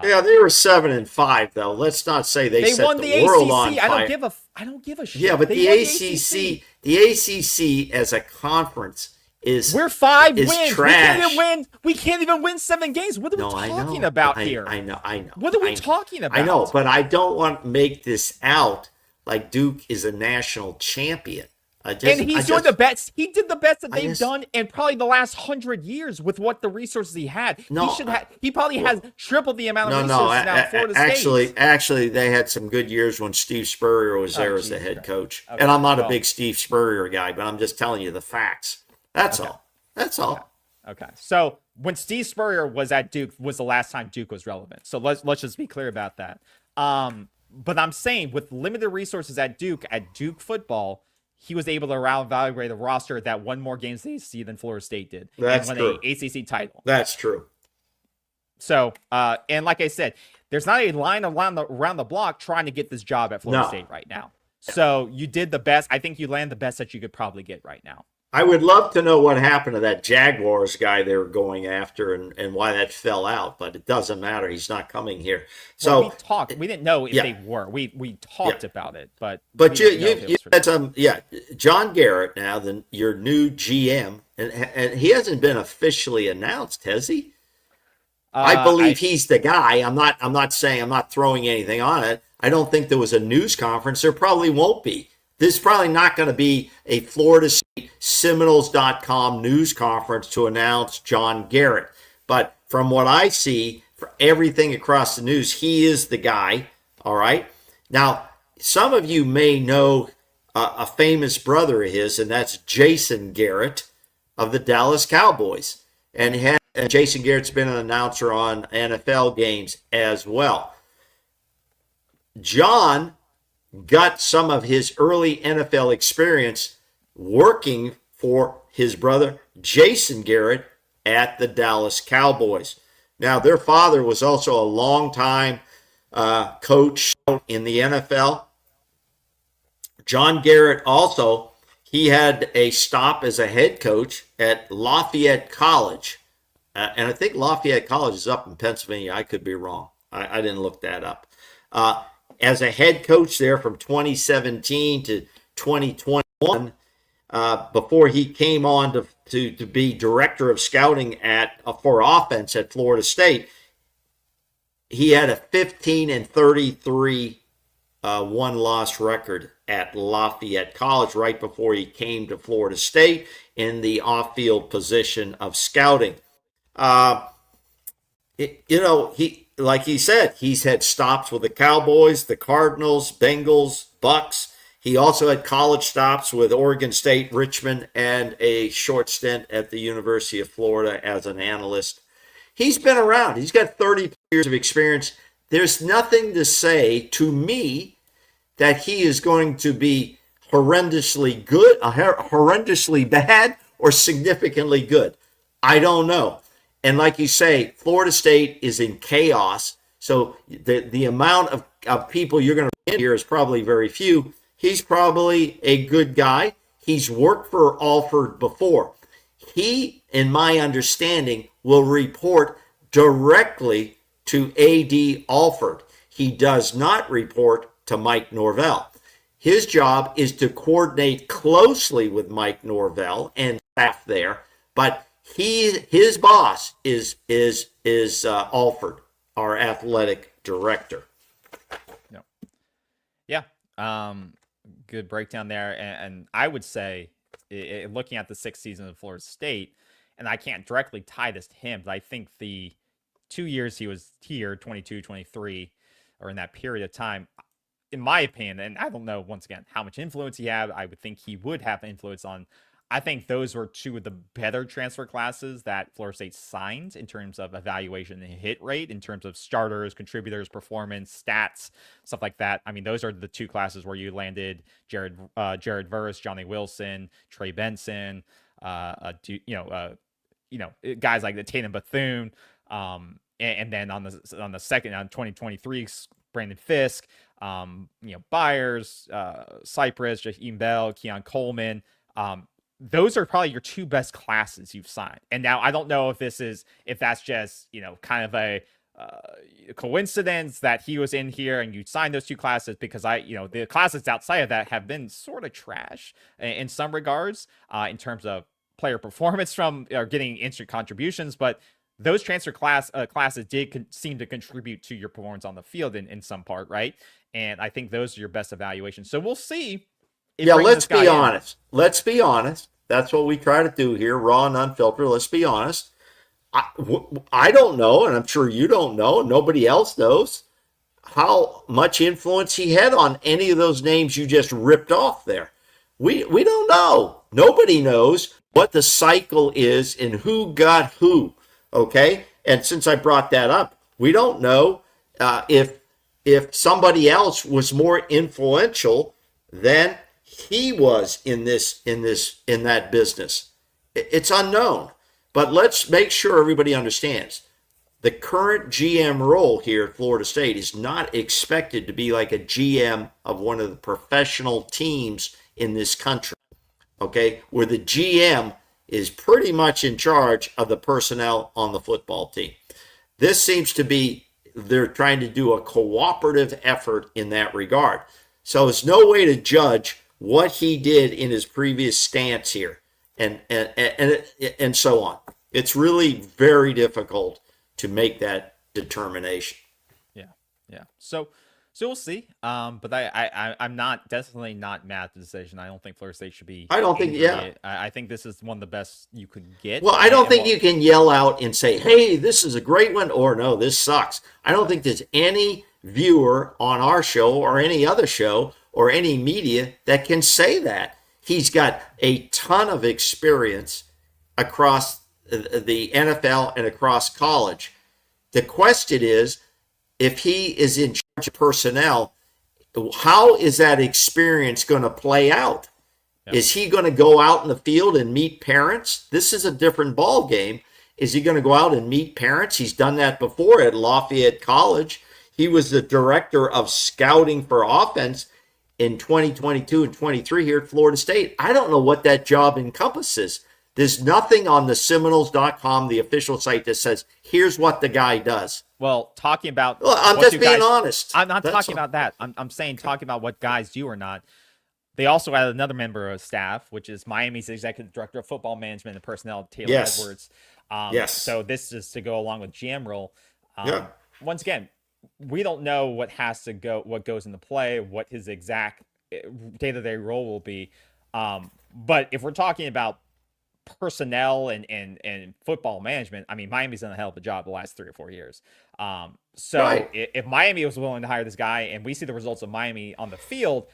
Yeah, they were 7-5 though. Let's not say they set won the world ACC. on fire. I don't give a shit. Yeah, but the ACC as a conference is we're 5 wins. Trash. We can't even win 7 games. What are we talking about here? I know. What are we talking about? I know, but I don't want to make this out like Duke is a national champion. He's doing the best. He did the best that they've done in probably the last 100 years with what the resources he had. He probably has tripled the amount of resources now. Florida actually, they had some good years when Steve Spurrier was there as the head coach. Okay. And I'm not a big Steve Spurrier guy, but I'm just telling you the facts. That's Okay. all. That's all. Okay. So when Steve Spurrier was at Duke was the last time Duke was relevant. So let's just be clear about that. But I'm saying with limited resources at Duke football, he was able to evaluate a roster that won more games in the ACC than Florida State did That's and won true. a ACC title. That's true. So, and like I said, there's not a line around the block trying to get this job at Florida State right now. So you did the best. I think you landed the best that you could probably get right now. I would love to know what happened to that Jaguars guy they were going after and why that fell out, but it doesn't matter. He's not coming here. So we talked. We didn't know if they were. We talked about it, but you had some. Yeah, John Garrett now, your new GM, and he hasn't been officially announced, has he? I believe he's the guy. I'm not saying, I'm not throwing anything on it. I don't think there was a news conference. There probably won't be. This is probably not going to be a Florida State Seminoles.com news conference to announce John Garrett. But from what I see, for everything across the news, he is the guy. All right. Now, some of you may know a famous brother of his, and that's Jason Garrett of the Dallas Cowboys. And Jason Garrett's been an announcer on NFL games as well. John got some of his early NFL experience working for his brother Jason Garrett at the Dallas Cowboys. Now, their father was also a longtime coach in the NFL. John Garrett also, he had a stop as a head coach at Lafayette College. And I think Lafayette College is up in Pennsylvania. I could be wrong. I didn't look that up. As a head coach there from 2017 to 2021, before he came on to be director of scouting for offense at Florida State, he had a 15-33 one-loss record at Lafayette College right before he came to Florida State in the off-field position of scouting. Like he said, he's had stops with the Cowboys, the Cardinals, Bengals, Bucks. He also had college stops with Oregon State, Richmond, and a short stint at the University of Florida as an analyst. He's been around. He's got 30 years of experience. There's nothing to say to me that he is going to be horrendously good, horrendously bad, or significantly good. I don't know. And like you say, Florida State is in chaos. So the amount of people you're going to bring in here is probably very few. He's probably a good guy. He's worked for Alford before. He, in my understanding, will report directly to A.D. Alford. He does not report to Mike Norvell. His job is to coordinate closely with Mike Norvell and staff there, but his boss is Alford, our athletic director. Yeah. Good breakdown there. And I would say, looking at the 6th season of Florida State, and I can't directly tie this to him, but I think the 2 years he was here, 22, 23, or in that period of time, in my opinion, and I don't know, once again, how much influence he had, I would think he would have influence on. I think those were two of the better transfer classes that Florida State signed in terms of evaluation and hit rate, in terms of starters, contributors, performance, stats, stuff like that. I mean, those are the two classes where you landed Jared Verse, Johnny Wilson, Trey Benson, guys like the Tatum Bethune, and then on the second, on 2023, Brandon Fisk, Byers, Cypress, Jaheim Bell, Keon Coleman. Those are probably your two best classes you've signed. And now I don't know if that's just, kind of a coincidence that he was in here and you signed those two classes, because the classes outside of that have been sort of trash in some regards, in terms of player performance or getting instant contributions. But those transfer classes did seem to contribute to your performance on the field in some part, right? And I think those are your best evaluations. So we'll see. Let's be honest. Let's be honest. That's what we try to do here, raw and unfiltered. Let's be honest. I don't know, and I'm sure you don't know, nobody else knows, how much influence he had on any of those names you just ripped off there. We don't know. Nobody knows. what the cycle is and who got who, okay? And since I brought that up, we don't know if somebody else was more influential than he was in that business. It's unknown. But let's make sure everybody understands. The current GM role here at Florida State is not expected to be like a GM of one of the professional teams in this country, okay, where the GM is pretty much in charge of the personnel on the football team. This seems to be, they're trying to do a cooperative effort in that regard. So it's no way to judge what he did in his previous stance here and so on. It's really very difficult to make that determination. Yeah. So we'll see. But I'm definitely not mad at the decision. I don't think Florida State should be. I don't think. Yeah. I think this is one of the best you could get. Well, I don't think you can yell out and say, "Hey, this is a great one," or "No, this sucks." I don't think there's any viewer on our show or any other show or any media that can say that. He's got a ton of experience across the NFL and across college. The question is, if he is in charge of personnel, how is that experience going to play out? Yeah. Is he going to go out in the field and meet parents? This is a different ball game. Is he going to go out and meet parents? He's done that before at Lafayette College. He was the director of scouting for offense in 2022 and 23 here at Florida State. I don't know what that job encompasses. There's nothing on the Seminoles.com, the official site, that says, here's what the guy does. Well, talking about... Well, I'm just being honest. I'm not talking about that. I'm saying talking about what guys do or not. They also added another member of staff, which is Miami's executive director of football management and personnel, Taylor Edwards. Yes. So this is to go along with GM role. Yeah. Once again, we don't know what goes into play, what his exact day-to-day role will be. But if we're talking about personnel and football management, I mean, Miami's done a hell of a job the last 3 or 4 years. Right. If Miami was willing to hire this guy and we see the results of Miami on the field,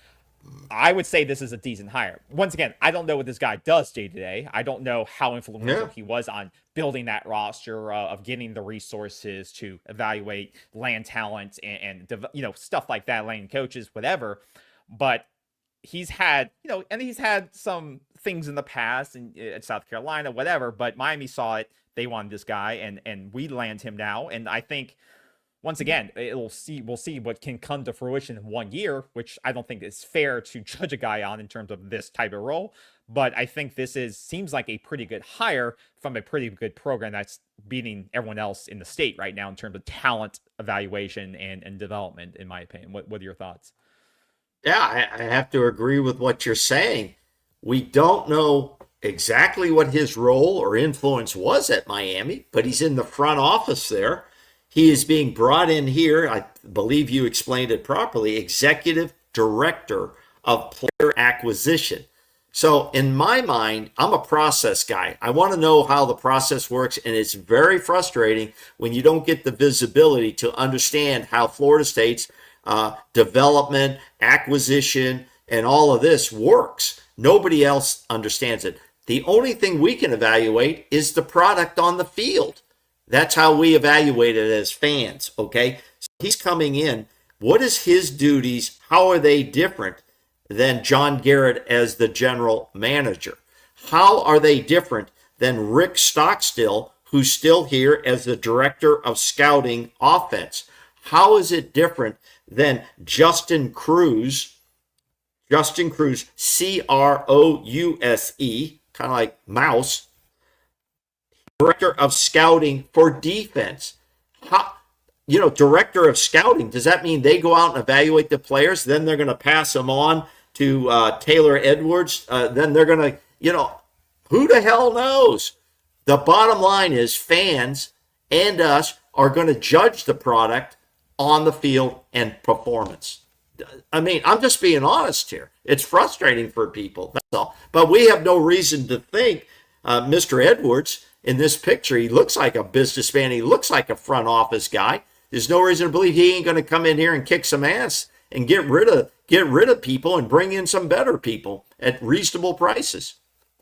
I would say this is a decent hire. Once again, I don't know what this guy does day to day. I don't know how influential he was on building that roster, of getting the resources to evaluate land talent and stuff like that, landing coaches, whatever. But he's had, and he's had some things in the past at South Carolina, whatever, but Miami saw it. They wanted this guy and we land him now. And I think, once again, we'll see what can come to fruition in 1 year, which I don't think is fair to judge a guy on in terms of this type of role. But I think this seems like a pretty good hire from a pretty good program that's beating everyone else in the state right now in terms of talent evaluation and development, in my opinion. What are your thoughts? Yeah, I have to agree with what you're saying. We don't know exactly what his role or influence was at Miami, but he's in the front office there. He is being brought in here, I believe you explained it properly, executive director of player acquisition. So in my mind, I'm a process guy. I want to know how the process works, and it's very frustrating when you don't get the visibility to understand how Florida State's development, acquisition, and all of this works. Nobody else understands it. The only thing we can evaluate is the product on the field. That's how we evaluate it as fans, okay? So he's coming in. What is his duties? How are they different than John Garrett as the general manager? How are they different than Rick Stockstill, who's still here as the director of scouting offense? How is it different than Justin Cruz, Crouse, kind of like mouse, director of scouting for defense? Director of scouting, does that mean they go out and evaluate the players, then they're going to pass them on to Taylor Edwards, then they're going to, who the hell knows? The bottom line is fans and us are going to judge the product on the field and performance. I mean, I'm just being honest here. It's frustrating for people, that's all. But we have no reason to think Mr. Edwards, in this picture, he looks like a businessman. He looks like a front office guy. There's no reason to believe he ain't going to come in here and kick some ass and get rid of people and bring in some better people at reasonable prices.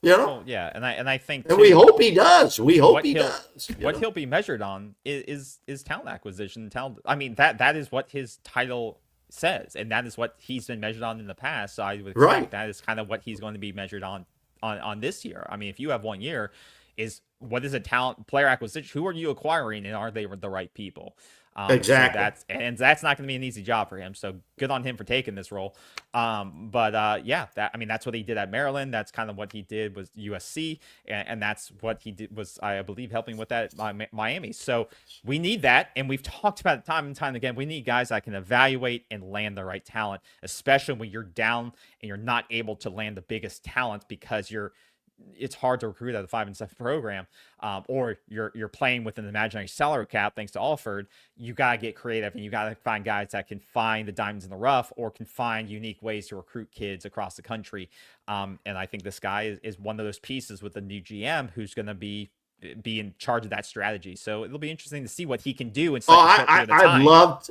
You know, Oh yeah, and I think and we too, hope he does. We hope he does. What he'll be measured on is talent acquisition, talent. I mean that is what his title says, and that is what he's been measured on in the past. So I would expect that is kind of what he's going to be measured on this year. I mean, if you have 1 year, is what is a talent player acquisition? Who are you acquiring, and are they the right people? Exactly. So that's not going to be an easy job for him. So good on him for taking this role. Yeah, that's what he did at Maryland. That's kind of what he did with USC, and that's what he did was, I believe, helping with that Miami. So we need that, and we've talked about it time and time again. We need guys that can evaluate and land the right talent, especially when you're down and you're not able to land the biggest talent because it's hard to recruit at a 5-7 program, or you're playing with an imaginary salary cap thanks to Alford. You gotta get creative, and you gotta find guys that can find the diamonds in the rough, or can find unique ways to recruit kids across the country. And I think this guy is one of those pieces with the new GM who's gonna be in charge of that strategy. So it'll be interesting to see what he can do in such a short period of time.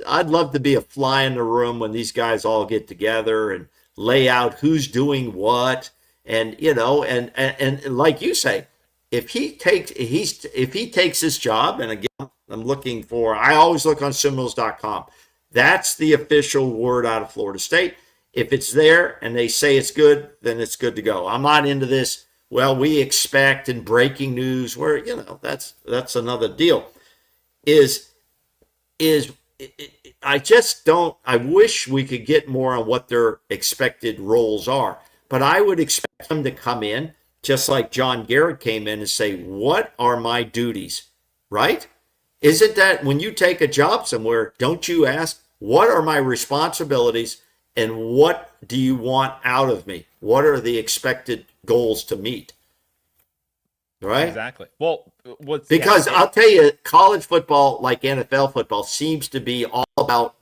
I'd love to be a fly in the room when these guys all get together and lay out who's doing what. And and like you say, if he takes this job, and again, I always look on Seminoles.com. That's the official word out of Florida State. If it's there and they say it's good, then it's good to go. I'm not into this, well, we expect, and breaking news, where that's another deal. I wish we could get more on what their expected roles are. But I would expect him to come in, just like John Garrett came in, and say, what are my duties, right? Isn't that when you take a job somewhere, don't you ask, what are my responsibilities and what do you want out of me? What are the expected goals to meet? Right? Exactly. Well, because I'll tell you, college football, like NFL football, seems to be all about,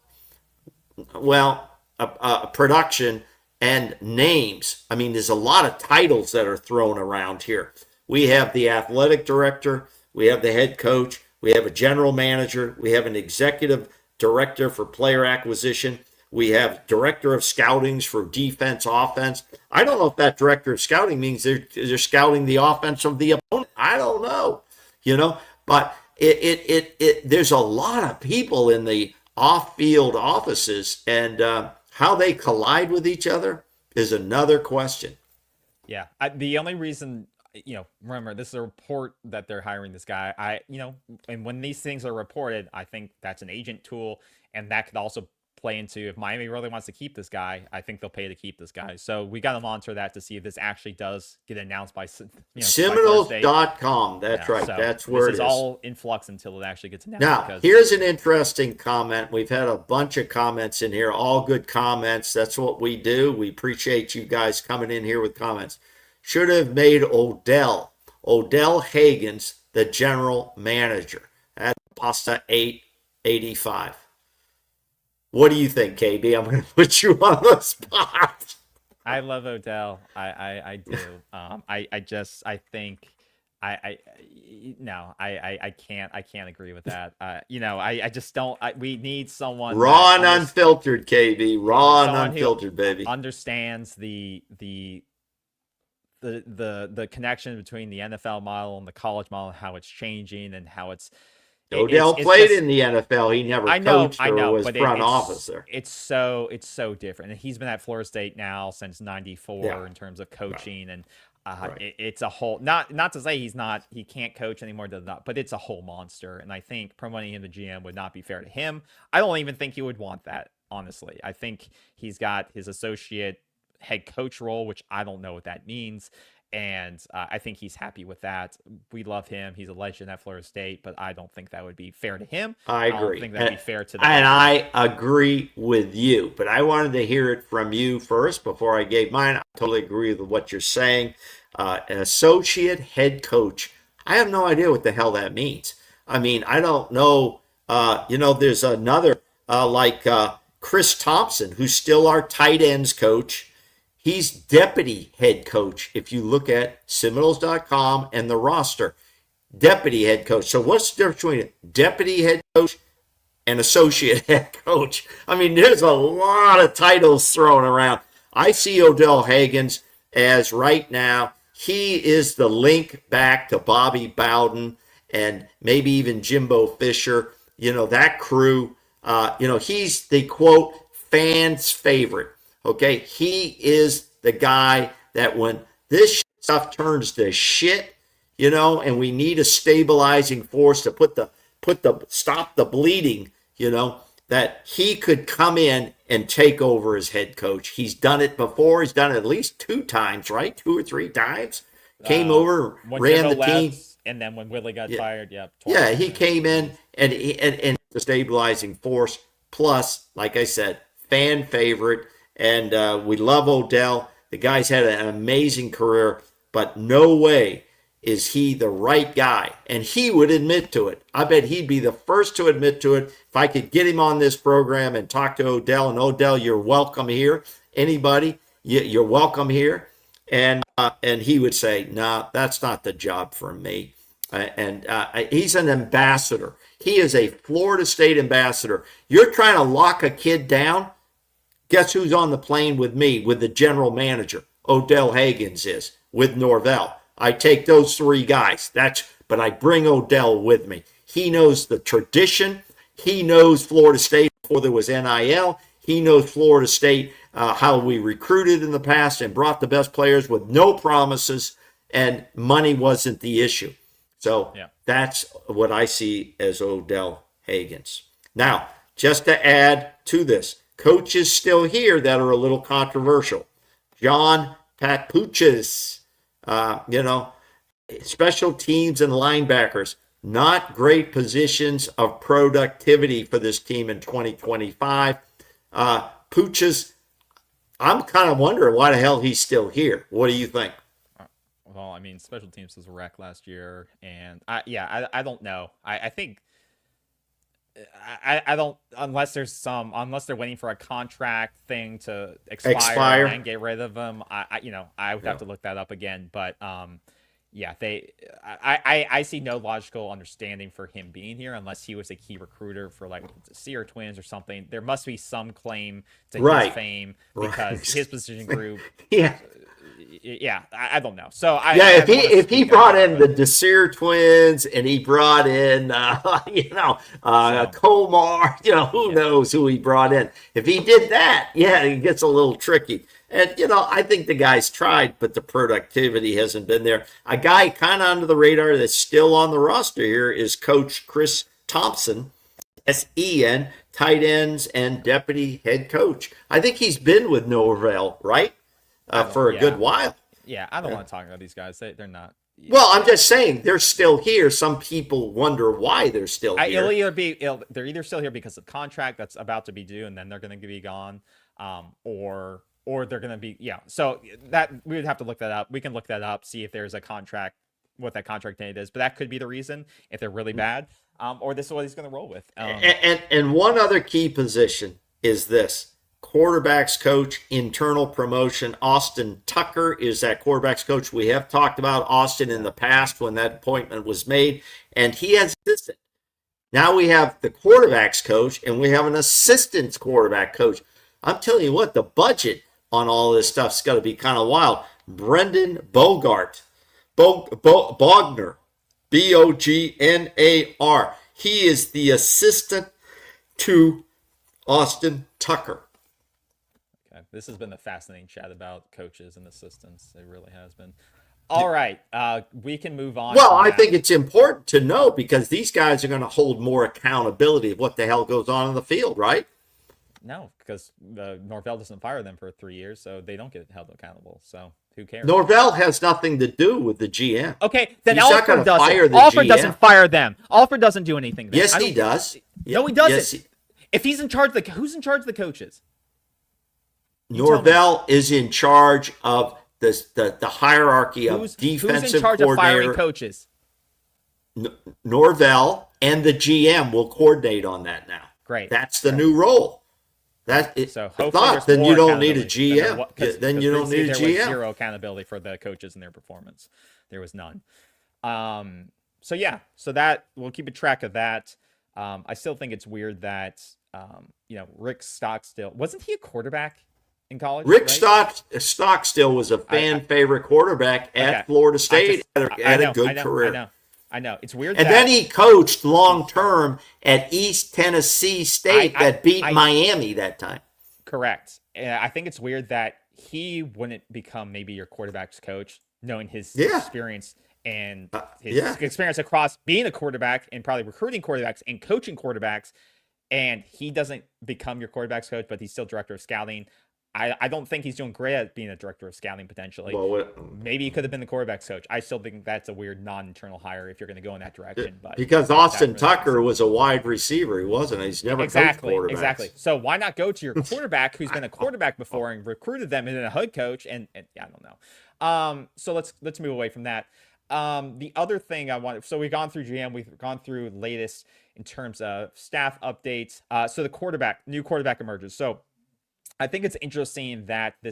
production and names. I mean, there's a lot of titles that are thrown around here. We have the athletic director, we have the head coach, we have a general manager, we have an executive director for player acquisition, we have director of scoutings for defense, offense. I don't know if that director of scouting means they're scouting the offense of the opponent. I don't know, but there's a lot of people in the off-field offices, and how they collide with each other is another question. Yeah. The only reason, remember, this is a report that they're hiring this guy. And when these things are reported, I think that's an agent tool. And that could also play into, if Miami really wants to keep this guy, I think they'll pay to keep this guy. So we got to monitor that to see if this actually does get announced by Seminoles.com. That's right. So that's where it is. This is all in flux until it actually gets announced. Now, here's an interesting comment. We've had a bunch of comments in here, all good comments. That's what we do. We appreciate you guys coming in here with comments. Should have made Odell Hagens the general manager at Pasta 885. What do you think, KB? I'm going to put you on the spot. I love Odell. I do. I can't agree with that. I just don't. We need someone raw and unfiltered, KB. Raw and unfiltered, baby. Understands the connection between the NFL model and the college model, and how it's changing, and how it's. Odell played in the NFL. He never coached or was front office there. It's so different. And he's been at Florida State now since '94 in terms of coaching, and it's a whole. Not to say he can't coach anymore, but it's a whole monster. And I think promoting him to GM would not be fair to him. I don't even think he would want that, honestly. I think he's got his associate head coach role, which I don't know what that means. And I think he's happy with that. We love him. He's a legend at Florida State, but I don't think that would be fair to him. I agree. I don't think that would be fair to and I agree with you, but I wanted to hear it from you first before I gave mine. I totally agree with what you're saying. An associate head coach, I have no idea what the hell that means. I mean, I don't know. There's another like Chris Thompson, who's still our tight ends coach. He's deputy head coach. If you look at Seminoles.com and the roster, deputy head coach. So what's the difference between a deputy head coach and associate head coach? I mean, there's a lot of titles thrown around. I see Odell Hagens as right now, he is the link back to Bobby Bowden and maybe even Jimbo Fisher. That crew. He's the quote fans' favorite. Okay, he is the guy that when this stuff turns to shit, and we need a stabilizing force to stop the bleeding, that he could come in and take over as head coach. He's done it before. He's done it at least 2 times, right? 2 or 3 times. Came over, ran the team. And then when Willie got fired, he came in and the stabilizing force. Plus, like I said, fan favorite. And we love Odell. The guy's had an amazing career, but no way is he the right guy. And he would admit to it. I bet he'd be the first to admit to it. If I could get him on this program and talk to Odell, and Odell, you're welcome here. Anybody, you're welcome here. And he would say, nah, that's not the job for me. He's an ambassador. He is a Florida State ambassador. You're trying to lock a kid down. Guess who's on the plane with me, with the general manager? Odell Haggins is, with Norvell. I take those 3 guys. But I bring Odell with me. He knows the tradition. He knows Florida State before there was NIL. He knows Florida State, how we recruited in the past and brought the best players with no promises, and money wasn't the issue. So that's what I see as Odell Haggins. Now, just to add to this, coaches still here that are a little controversial. John Papuchis, special teams and linebackers, not great positions of productivity for this team in 2025. Pooches, I'm kind of wondering why the hell he's still here. What do you think? Well, I mean, special teams was a wreck last year, and I don't know. I think I don't unless they're waiting for a contract thing to expire and get rid of them. I would have to look that up again, but I see no logical understanding for him being here unless he was a key recruiter for like the Sear Twins or something. There must be some claim to his fame because his position group. I don't know. So if he brought in the Desir twins and he brought in Komar, who knows who he brought in. If he did that, it gets a little tricky. And I think the guy's tried, but the productivity hasn't been there. A guy kind of under the radar that's still on the roster here is Coach Chris Thompson, SEN, tight ends and deputy head coach. I think he's been with Norvell, right? For a good while. Yeah, I don't want to talk about these guys. They're not. Well, I'm just saying they're still here. Some people wonder why they're still here. They're either still here because of contract that's about to be due, and then they're going to be gone, or they're going to be So that we would have to look that up. We can look that up, see if there's a contract, what that contract date is. But that could be the reason if they're really bad, or this is what he's going to roll with. And one other key position is this. Quarterbacks coach, internal promotion. Austin Tucker is that quarterbacks coach. We have talked about Austin in the past when that appointment was made, and he has assistant. Now we have the quarterbacks coach, and we have an assistant quarterback coach. I'm telling you what, the budget on all this stuff's got to be kind of wild. Brendan Bogart, Bogner, Bognar. He is the assistant to Austin Tucker. This has been a fascinating chat about coaches and assistants. It really has been. All right. We can move on. Well, I think it's important to know because these guys are going to hold more accountability of what the hell goes on in the field, right? No, because Norvell doesn't fire them for 3 years, so they don't get held accountable. So who cares? Norvell has nothing to do with the GM. Okay, then Alfred doesn't. Alfred doesn't fire them. Alfred doesn't do anything. Then. Yes, he does. No, he doesn't. Yes, if he's in charge, who's in charge of the coaches? Norvell is in charge of the hierarchy of defensive who's in charge of firing coaches? Norvell and the GM will coordinate on that now. Great. That's the new role. Then you don't need a GM. Then you don't need a GM. There was zero accountability for the coaches and their performance. There was none. So that we'll keep a track of that. I still think it's weird that Rick Stockstill wasn't he a quarterback in college. Rick right? Stockstill was a fan favorite quarterback at Florida State. Had a good career. I know. It's weird. And then he coached long term at East Tennessee State that beat Miami that time. Correct. And I think it's weird that he wouldn't become maybe your quarterback's coach, knowing his experience and his experience across being a quarterback and probably recruiting quarterbacks and coaching quarterbacks. And he doesn't become your quarterback's coach, but he's still director of scouting. I don't think he's doing great at being a director of scouting potentially. Well, maybe he could have been the quarterback's coach. I still think that's a weird non-internal hire if you're going to go in that direction. But because Austin Tucker was a wide receiver, he wasn't. He's never coached quarterbacks. Exactly. So why not go to your quarterback who's been a quarterback before and recruited them and then a head coach? And I don't know. So let's move away from that. The other thing so we've gone through GM, we've gone through latest in terms of staff updates. So the new quarterback emerges. So I think it's interesting that I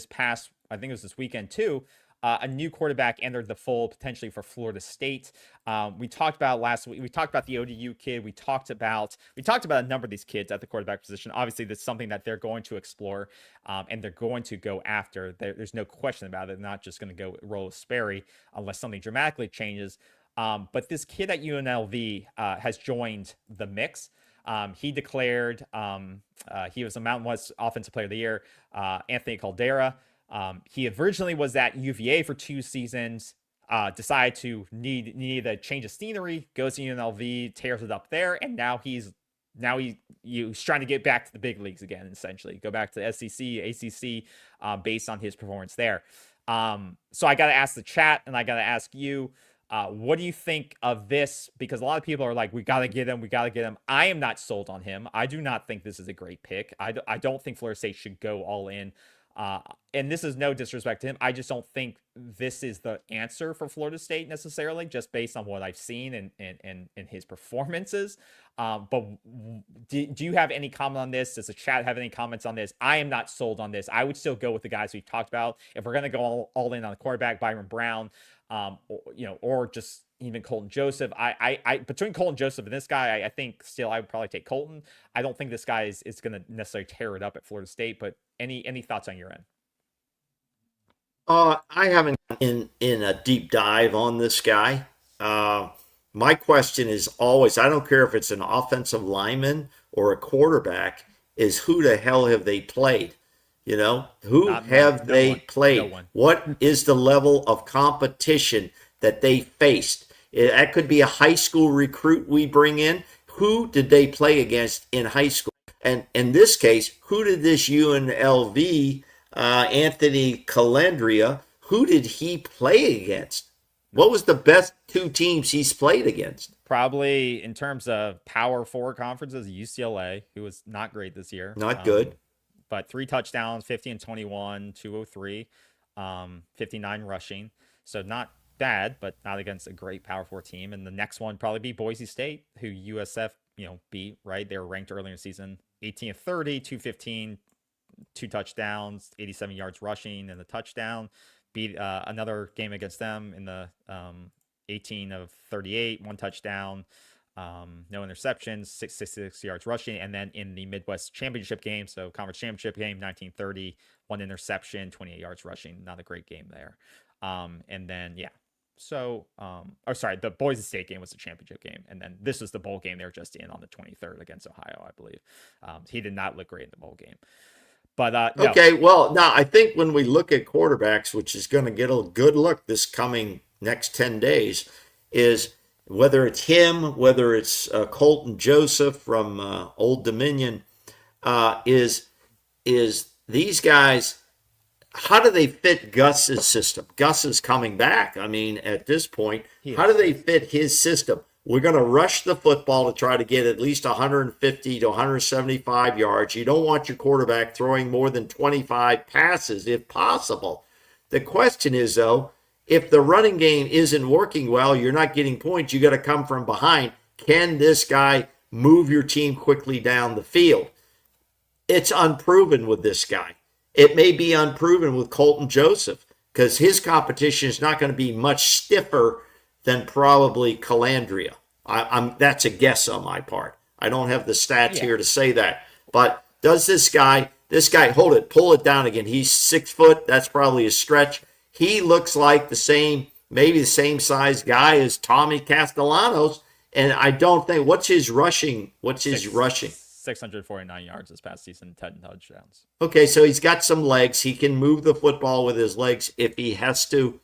think it was this weekend too, a new quarterback entered the fold potentially for Florida State. We talked about last week. We talked about the ODU kid. We talked about a number of these kids at the quarterback position. Obviously, that's something that they're going to explore, and they're going to go after. There's no question about it. They're not just going to go roll with Sperry unless something dramatically changes. But this kid at UNLV has joined the mix. He declared he was a Mountain West Offensive Player of the Year. Anthony Colandrea. He originally was at UVA for 2 seasons. Decided to need a change of scenery. Goes to UNLV, tears it up there, and now he's trying to get back to the big leagues again. Essentially, go back to the SEC, ACC, based on his performance there. So I got to ask the chat, and I got to ask you. What do you think of this? Because a lot of people are like, we got to get him. I am not sold on him. I do not think this is a great pick. I don't think Florida State should go all in. And this is no disrespect to him. I just don't think this is the answer for Florida State necessarily, just based on what I've seen and his performances. But do you have any comment on this? Does the chat have any comments on this? I am not sold on this. I would still go with the guys we've talked about. If we're going to go all in on the quarterback, Byron Brown, or just even Colton Joseph. I between Colton Joseph and this guy, I think still I would probably take Colton. I don't think this guy is going to necessarily tear it up at Florida State, but any thoughts on your end? I haven't in a deep dive on this guy. My question is always, I don't care if it's an offensive lineman or a quarterback, is who the hell have they played? You know, who have they played? No one. What is the level of competition that they faced? That could be a high school recruit we bring in. Who did they play against in high school? And in this case, who did this UNLV, Anthony Colandrea, who did he play against? What was the best 2 teams he's played against? Probably in terms of Power 4 conferences, UCLA, who was not great this year. Not good. But 3 touchdowns, 50 and 21, 203, 59 rushing. So not bad, but not against a great Power 4 team. And the next one probably be Boise State, who USF, beat, right? They were ranked earlier in the season, 18 of 30, 215, 2 touchdowns, 87 yards rushing and a touchdown. Beat another game against them in the 18 of 38, 1 touchdown. No interceptions, 66 yards rushing. And then in the Midwest Championship game, so Conference Championship game, 1930, 1 interception, 28 yards rushing. Not a great game there. And then, So, the Boise State game was the championship game. And then this was the bowl game they were just in on the 23rd against Ohio, I believe. He did not look great in the bowl game. But no. Okay, well, now I think when we look at quarterbacks, which is going to get a good look this coming next 10 days, is whether it's him, whether it's Colton Joseph from Old Dominion, is these guys, how do they fit Gus's system? Gus is coming back. I mean, at this point, how do they fit his system? We're going to rush the football to try to get at least 150 to 175 yards. You don't want your quarterback throwing more than 25 passes if possible. The question is, though, if the running game isn't working well, you're not getting points, you got to come from behind. Can this guy move your team quickly down the field? It's unproven with this guy. It may be unproven with Colton Joseph because his competition is not going to be much stiffer than probably Colandrea. That's a guess on my part. I don't have the stats here to say that. But does this guy This guy, hold it, pull it down again. He's 6 foot. That's probably a stretch. He looks like maybe the same size guy as Tommy Castellanos. And I don't think, what's his rushing? 649 yards this past season, 10 touchdowns. Okay, so he's got some legs. He can move the football with his legs if he has to.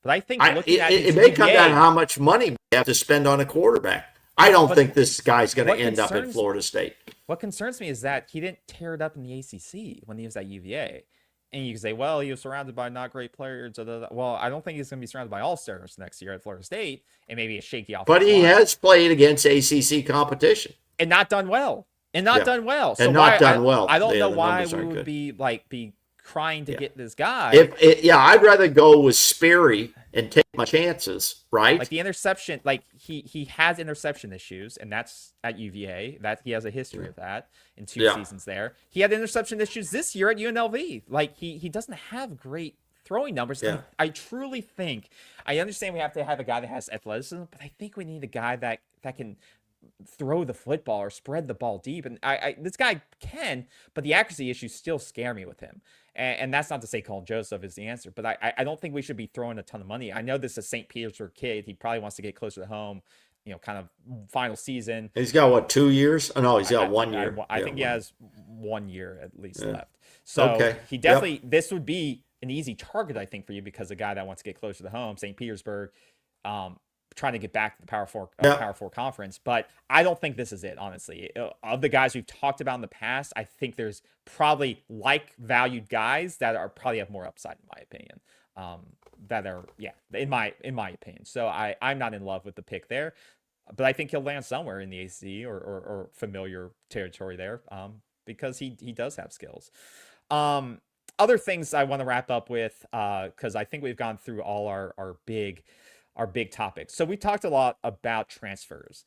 But I think it may come down to how much money we have to spend on a quarterback. I don't think this guy's going to end up at Florida State. What concerns me is that he didn't tear it up in the ACC when he was at UVA. And you can say, well, he was surrounded by not great players. Well, I don't think he's going to be surrounded by all-stars next year at Florida State, and maybe a shaky offense. But he has played against ACC competition. And not done well. So I don't know why we would be trying to get this guy. I'd rather go with Sperry and take my chances, right? Like the interception, like he has interception issues, and that's at UVA. That he has a history of that in 2 seasons there. He had interception issues this year at UNLV. Like he doesn't have great throwing numbers. Yeah. I truly think, I understand we have to have a guy that has athleticism, but I think we need a guy that can throw the football or spread the ball deep. And this guy can, but the accuracy issues still scare me with him. And that's not to say Colin Joseph is the answer, but I don't think we should be throwing a ton of money. I know this is a St. Petersburg kid. He probably wants to get closer to home, kind of final season. He's got 2 years? Oh, no, he's got 1 year. I think he has 1 year at least left. So he definitely, this would be an easy target, I think, for you, because a guy that wants to get closer to home, St. Petersburg, trying to get back to the Power Four conference. But I don't think this is it, honestly. Of the guys we've talked about in the past, I think there's probably valued guys that are probably have more upside, in my opinion. That are, in my opinion. So I'm not in love with the pick there, but I think he'll land somewhere in the ACC or familiar territory there, because he does have skills. Other things I want to wrap up with, because I think we've gone through all our big topics. So we talked a lot about transfers,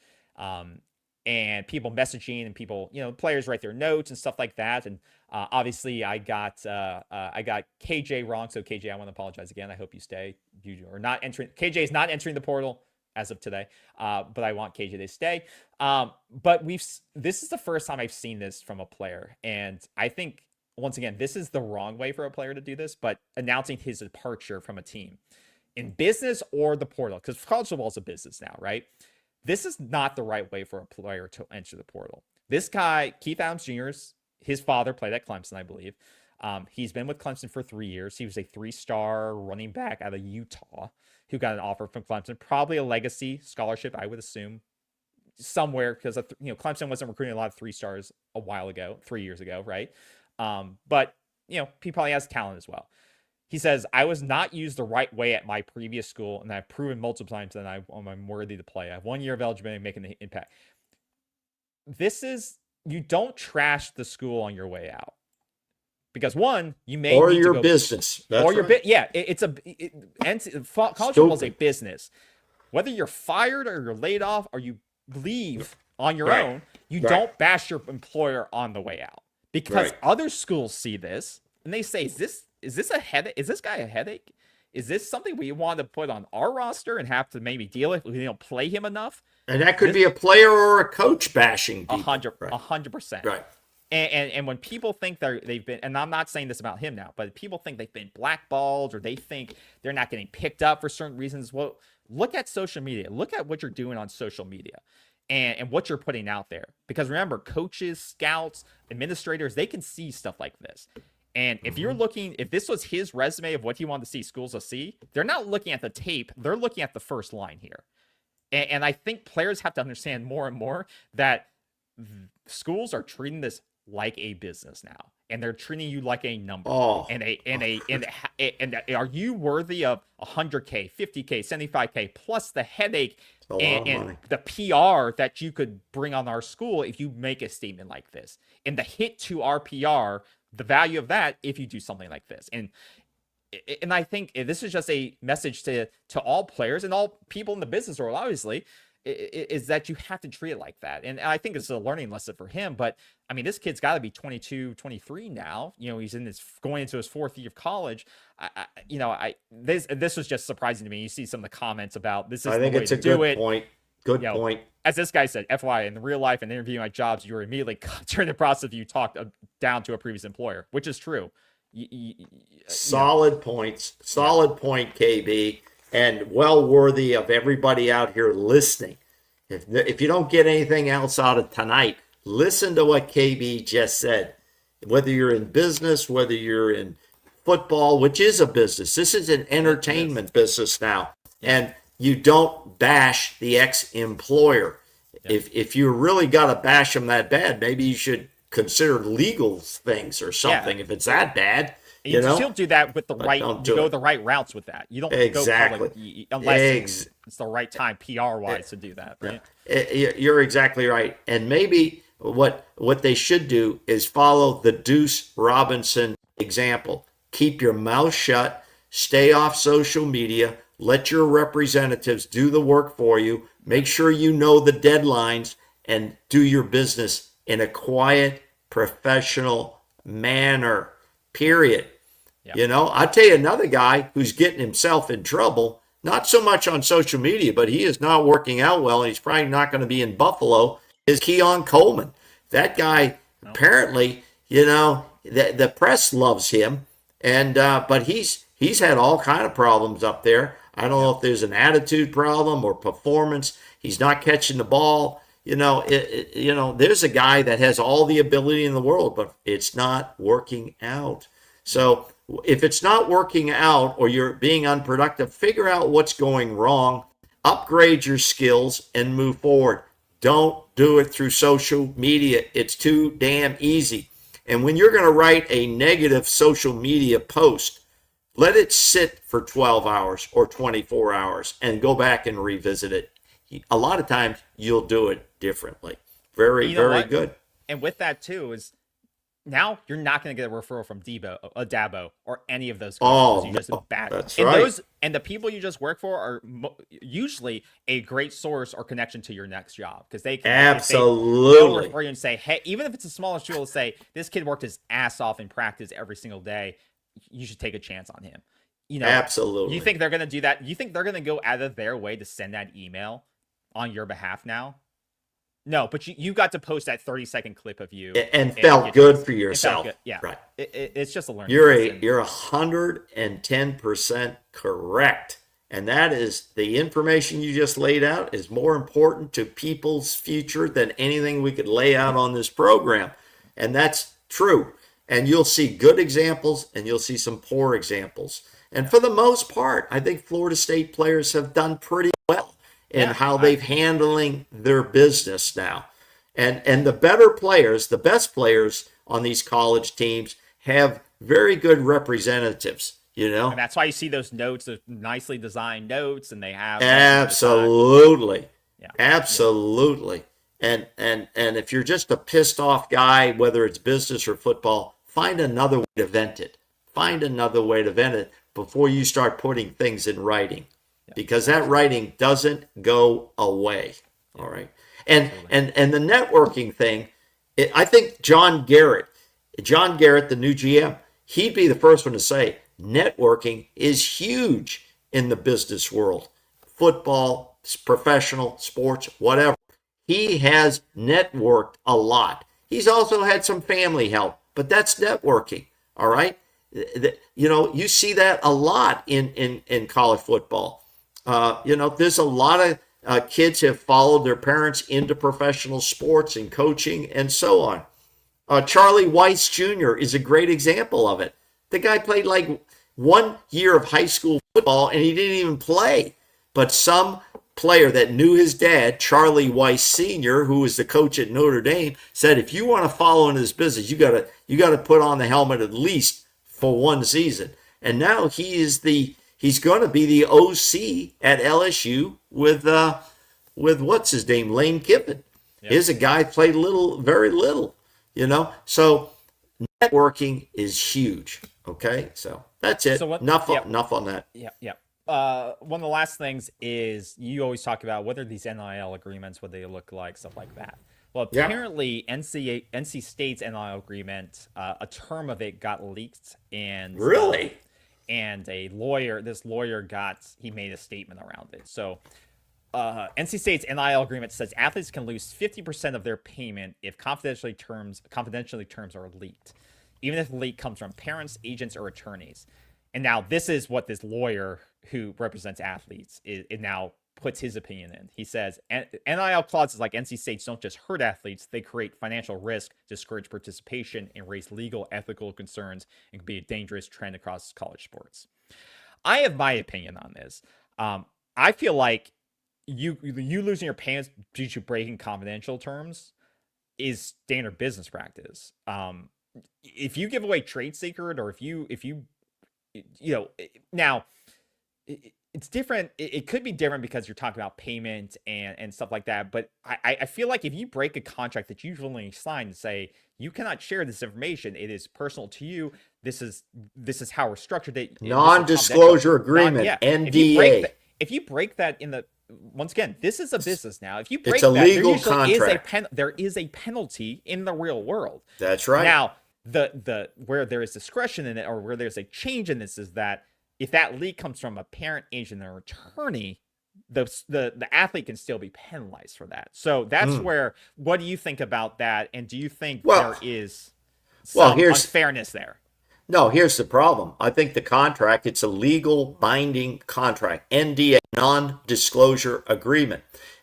and people messaging and people, players write their notes and stuff like that. And obviously I got KJ wrong. So KJ, I want to apologize again. I hope you stay. You are not entering. KJ is not entering the portal as of today. But I want KJ to stay. But this is the first time I've seen this from a player. And I think, once again, this is the wrong way for a player to do this, but announcing his departure from a team in business or the portal, because college football is a business now, right? This is not the right way for a player to enter the portal. This guy, Keith Adams Jr., his father played at Clemson, I believe. He's been with Clemson for 3 years. He was a 3-star running back out of Utah who got an offer from Clemson, probably a legacy scholarship, I would assume, somewhere, because Clemson wasn't recruiting a lot of 3-stars 3 years ago, right? But he probably has talent as well. He says, I was not used the right way at my previous school, and I've proven multiple times that I'm worthy to play. I have 1 year of eligibility making an impact. You don't trash the school on your way out. Because one, you may or need your to go, business. That's or your right. college football is a business. Whether you're fired or you're laid off or you leave on your own, you don't bash your employer on the way out. Because other schools see this and they say, is this a headache? Is this guy a headache? Is this something we want to put on our roster and have to maybe deal with? We don't play him enough. And that could be a player or a coach bashing people. 100%. Right. And when people think they've been, and I'm not saying this about him now, but people think they've been blackballed or they think they're not getting picked up for certain reasons. Well, look at social media. Look at what you're doing on social media and what you're putting out there. Because remember, coaches, scouts, administrators, they can see stuff like this. And if you're looking, if this was his resume of what he wanted to see schools to see, they're not looking at the tape. They're looking at the first line here. And I think players have to understand more and more that schools are treating this like a business now. And they're treating you like a number. And are you worthy of 100K, 50K, 75K, plus the headache and the PR that you could bring on our school if you make a statement like this? And the hit to our PR, the value of that if you do something like this. And I think this is just a message to all players and all people in the business world, obviously, is that you have to treat it like that. And I think it's a learning lesson for him. But I mean, this kid's got to be 22, 23 now. He's going into his 4th year of college. This was just surprising to me. You see some of the comments about this is the way to do it. Good point. as this guy said, FYI, in real life and interviewing my jobs, you were immediately cut during the process if you talked down to a previous employer, which is true. Solid points. Solid point, KB, and well worthy of everybody out here listening. If you don't get anything else out of tonight, listen to what KB just said. Whether you're in business, whether you're in football, which is a business. This is an entertainment business now. And you don't bash the ex-employer. If you really got to bash them that bad, maybe you should consider legal things or something if it's that bad. You know? Still do that with the right, you go the right routes with that. You don't go public unless it's the right time PR-wise to do that, right? You're exactly right. And maybe what they should do is follow the Deuce Robinson example. Keep your mouth shut, stay off social media, let your representatives do the work for you, make sure you know the deadlines, and do your business in a quiet, professional manner, period. Yep. You know, I'll tell you another guy who's getting himself in trouble, not so much on social media, but he is not working out well, and he's probably not going to be in Buffalo, is Keon Coleman. That guy, apparently, you know, the press loves him, and but he's had all kind of problems up there. I don't know if there's an attitude problem or performance. He's not catching the ball. You know, there's a guy that has all the ability in the world, but it's not working out. So if it's not working out or you're being unproductive, figure out what's going wrong, upgrade your skills, and move forward. Don't do it through social media. It's too damn easy. And when you're going to write a negative social media post, let it sit for 12 hours or 24 hours and go back and revisit it. A lot of times you'll do it differently. Very good. And with that too is now you're not going to get a referral from Dabo or any of those coaches. You just bad. That's and right. And the people you just work for are usually a great source or connection to your next job because they can absolutely refer you and say, hey, even if it's a smaller school, say this kid worked his ass off in practice every single day. You should take a chance on him. You know, absolutely. You think they're going to do that? You think they're going to go out of their way to send that email on your behalf now? No, but you got to post that 30-second clip of you and felt good for yourself. Good. Yeah, right. It's just a learning. You're 110% correct, and that is the information you just laid out is more important to people's future than anything we could lay out on this program, and that's true. And you'll see good examples, and you'll see some poor examples. And for the most part, I think Florida State players have done pretty well in how they've handling their business now. And the better players, the best players on these college teams have very good representatives, you know. And that's why you see those notes, those nicely designed notes, and they have absolutely. And if you're just a pissed off guy, whether it's business or football, find another way to vent it. Find another way to vent it before you start putting things in writing, because that writing doesn't go away. All right. And the networking thing, I think John Garrett, the new GM, he'd be the first one to say networking is huge in the business world, football, professional sports, whatever. He has networked a lot. He's also had some family help, but that's networking. All right. You know, you see that a lot in college football. You know, there's a lot of kids have followed their parents into professional sports and coaching and so on. Charlie Weiss Jr. is a great example of it. The guy played like 1 year of high school football and he didn't even play. But some player that knew his dad, Charlie Weiss Sr., who was the coach at Notre Dame, said, if you want to follow into this business, you gotta put on the helmet at least for one season. And now he's going to be the OC at LSU with what's his name, Lane Kiffin. Yep. Here's a guy played very little, you know. So networking is huge. Okay, so that's it. So enough on that. Yeah. One of the last things is you always talk about what are these NIL agreements, what they look like, stuff like that. Well, apparently NC State's NIL agreement, a term of it got leaked, and and this lawyer made a statement around it. So NC State's NIL agreement says athletes can lose 50% of their payment if confidentiality terms are leaked, even if the leak comes from parents, agents, or attorneys. And now this is what this lawyer who represents athletes it now puts his opinion in. He says NIL clauses like NC State's don't just hurt athletes, they create financial risk, discourage participation, and raise legal, ethical concerns, and can be a dangerous trend across college sports. I have my opinion on this. I feel like you losing your payments due to breaking confidential terms is standard business practice. If you give away trade secret, or if you now it's different. It could be different because you're talking about payment and stuff like that. But I feel like if you break a contract that you've only signed to say you cannot share this information, it is personal to you. This is how we're structured. Non-disclosure agreement, NDA. If you break that once again, this is a business now. If you break it's a legal contract. There is a penalty in the real world. That's right. Now, the where there is discretion in it, or where there's a change in this, is that if that leak comes from a parent, agent, or attorney, the athlete can still be penalized for that. So that's where. What do you think about that? And do you think there is some unfairness there? No, here's the problem. I think the contract, it's a legal binding contract, NDA, non-disclosure agreement.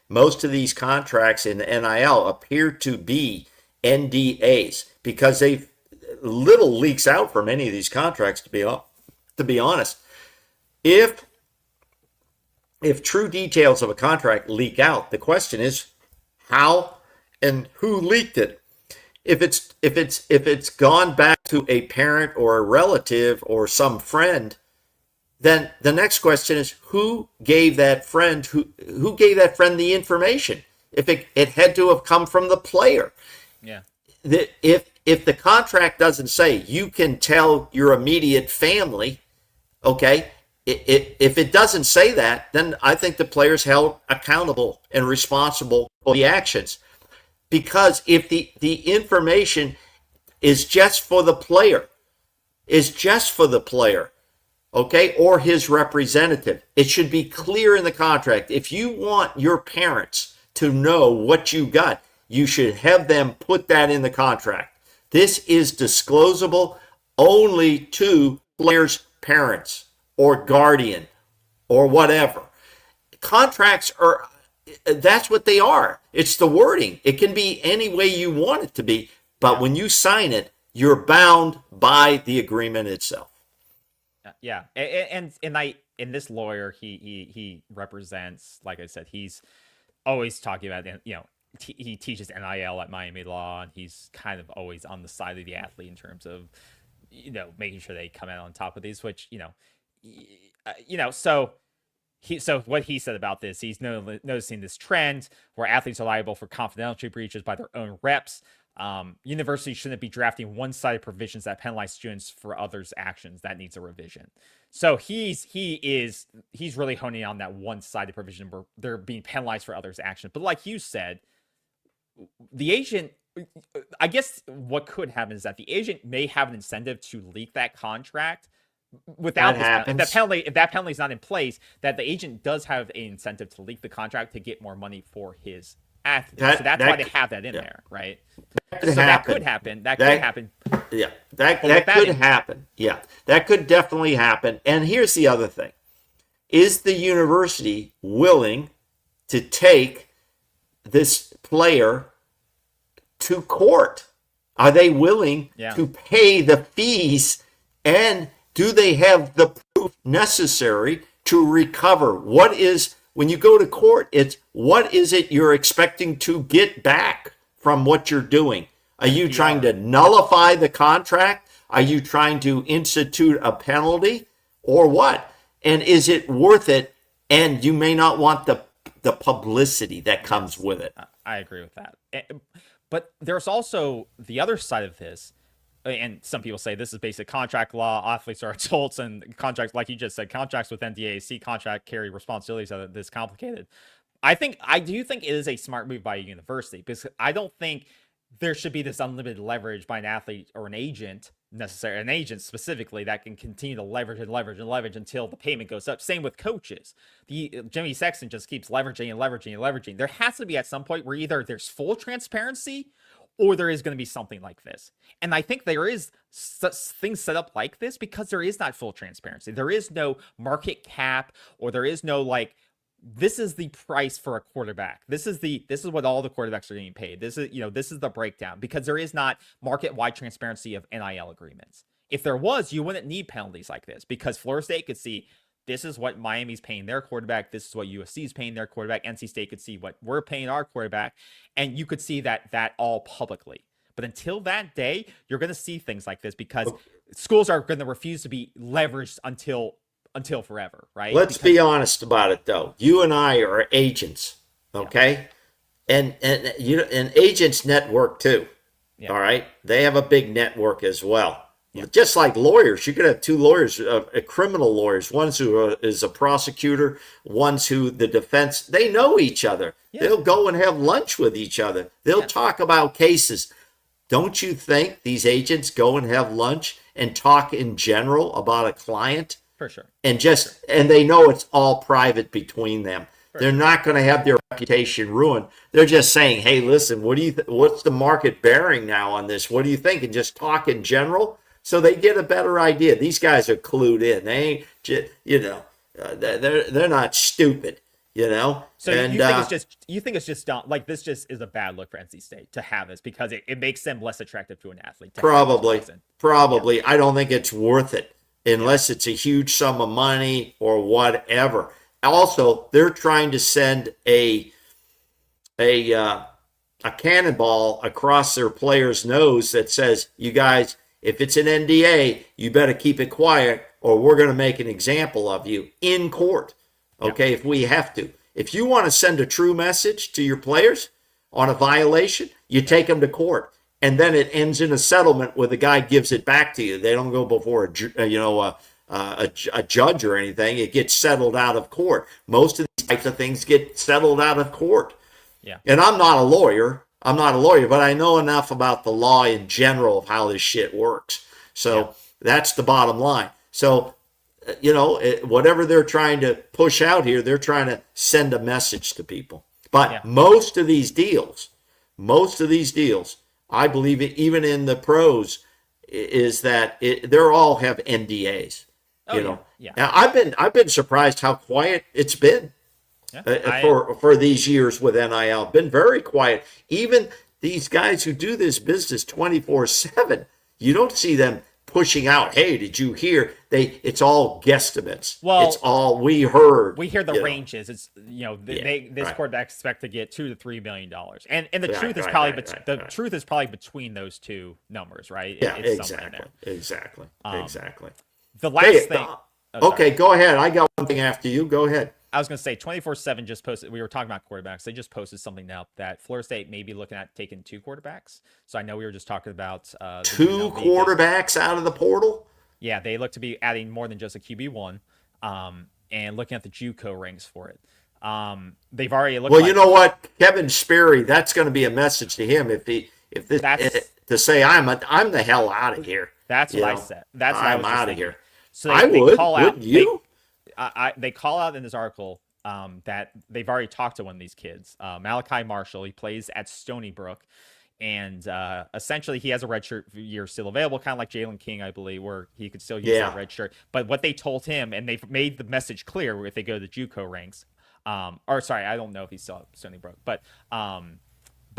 Most of these contracts in the NIL appear to be NDAs because little leaks out from any of these contracts, to be honest. If true details of a contract leak out, the question is how and who leaked it. If it's gone back to a parent or a relative or some friend, then the next question is who gave that friend the information? If it had to have come from the player. Yeah. If the contract doesn't say you can tell your immediate family, okay, if it doesn't say that, then I think the player's held accountable and responsible for the actions. Because if the information is just for the player, okay, or his representative, it should be clear in the contract. If you want your parents to know what you got, you should have them put that in the contract. This is disclosable only to players' parents or guardian or whatever. Contracts are, that's what they are. It's the wording. It can be any way you want it to be, but when you sign it, you're bound by the agreement itself. Yeah, and this lawyer, he represents, like I said, he's always talking about, he teaches NIL at Miami Law, and he's kind of always on the side of the athlete in terms of, making sure they come out on top of these, which, so what he said about this, he's noticing this trend where athletes are liable for confidentiality breaches by their own reps. Universities shouldn't be drafting one-sided provisions that penalize students for others' actions. That needs a revision. So he's really honing on that one-sided provision where they're being penalized for others' actions. But like you said, the agent, I guess what could happen is that the agent may have an incentive to leak that contract. Without if that penalty is not in place, that the agent does have an incentive to leak the contract to get more money for his athlete. So that's why they have that in there, right? That could happen. That could happen. Yeah, that could happen. Yeah, that could definitely happen. And here's the other thing: is the university willing to take this player to court? Are they willing to pay the fees, and do they have the proof necessary to recover? When you go to court, it's what is it you're expecting to get back from what you're doing? Are you trying to nullify the contract? Are you trying to institute a penalty, or what? And is it worth it? And you may not want the publicity that comes with it. I agree with that. But there's also the other side of this. And some people say this is basic contract law. Athletes are adults, and contracts, like you just said, contracts with NDAC contract carry responsibilities that are this complicated. I do think it is a smart move by a university, because I don't think there should be this unlimited leverage by an athlete or an agent, an agent specifically, that can continue to leverage and leverage and leverage until the payment goes up. Same with coaches. Jimmy Sexton just keeps leveraging and leveraging and leveraging. There has to be at some point where either there's full transparency or there is going to be something like this. And I think there is things set up like this because there is not full transparency. There is no market cap, or there is no like, this is the price for a quarterback. This is what all the quarterbacks are getting paid. This is the breakdown, because there is not market-wide transparency of NIL agreements. If there was, you wouldn't need penalties like this, because Florida State could see this is what Miami's paying their quarterback. This is what USC is paying their quarterback. NC State could see what we're paying our quarterback, and you could see that all publicly. But until that day, you're going to see things like this because schools are going to refuse to be leveraged until forever, right? Let's be honest about it, though. You and I are agents, okay? Yeah. And agents network too. Yeah. All right, they have a big network as well. Yeah. Just like lawyers, you could have two lawyers, criminal lawyers. One who is a prosecutor, one's who the defense. They know each other. Yeah. They'll go and have lunch with each other. They'll talk about cases. Don't you think these agents go and have lunch and talk in general about a client? For sure. And they know it's all private between them. They're not going to have their reputation ruined. They're just saying, "Hey, listen, what's the market bearing now on this? What do you think?" And just talk in general, so they get a better idea. These guys are clued in. They ain't, they're not stupid, So you think it's just like this just is a bad look for NC State to have this because it makes them less attractive to an athlete. Probably. Yeah. I don't think it's worth it. Unless it's a huge sum of money or whatever. Also, they're trying to send a cannonball across their player's nose that says, "You guys, if it's an NDA, you better keep it quiet, or we're going to make an example of you in court." Okay, if we have to. If you want to send a true message to your players on a violation, you take them to court. And then it ends in a settlement where the guy gives it back to you. They don't go before a judge or anything. It gets settled out of court. Most of these types of things get settled out of court. Yeah. And I'm not a lawyer, but I know enough about the law in general of how this shit works. So that's the bottom line. So, whatever they're trying to push out here, they're trying to send a message to people. But most of these deals, I believe it, even in the pros, is that they're all have NDAs. Yeah. Now, I've been surprised how quiet it's been for these years with NIL. Been very quiet. Even these guys who do this business 24/7, you don't see them pushing out, "Hey, did you hear?" It's all guesstimates. Well, it's all we heard. We hear the ranges. It's this quarterback expect to get $2 to $3 million, and the truth is probably between those two numbers, right? Yeah, it's exactly. The last thing. Okay, go ahead. I got one thing after you. Go ahead. I was going to say 24/7 just posted. We were talking about quarterbacks. They just posted something now that Florida State may be looking at taking 2 quarterbacks. So I know we were just talking about 2 quarterbacks out of the portal. Yeah, they look to be adding more than just a QB1, and looking at the JUCO ranks for it. They've already looked. Well, you know what, Kevin Sperry, that's going to be a message to him to say I'm the hell out of here. That's what I said. That's what I'm out of here. So wouldn't you? They call out in this article that they've already talked to one of these kids, Malachi Marshall. He plays at Stony Brook, and essentially he has a redshirt year still available, kind of like Jalen King, I believe, where he could still use that redshirt. But what they told him, and they've made the message clear, if they go to the JUCO ranks, I don't know if he's still at Stony Brook, but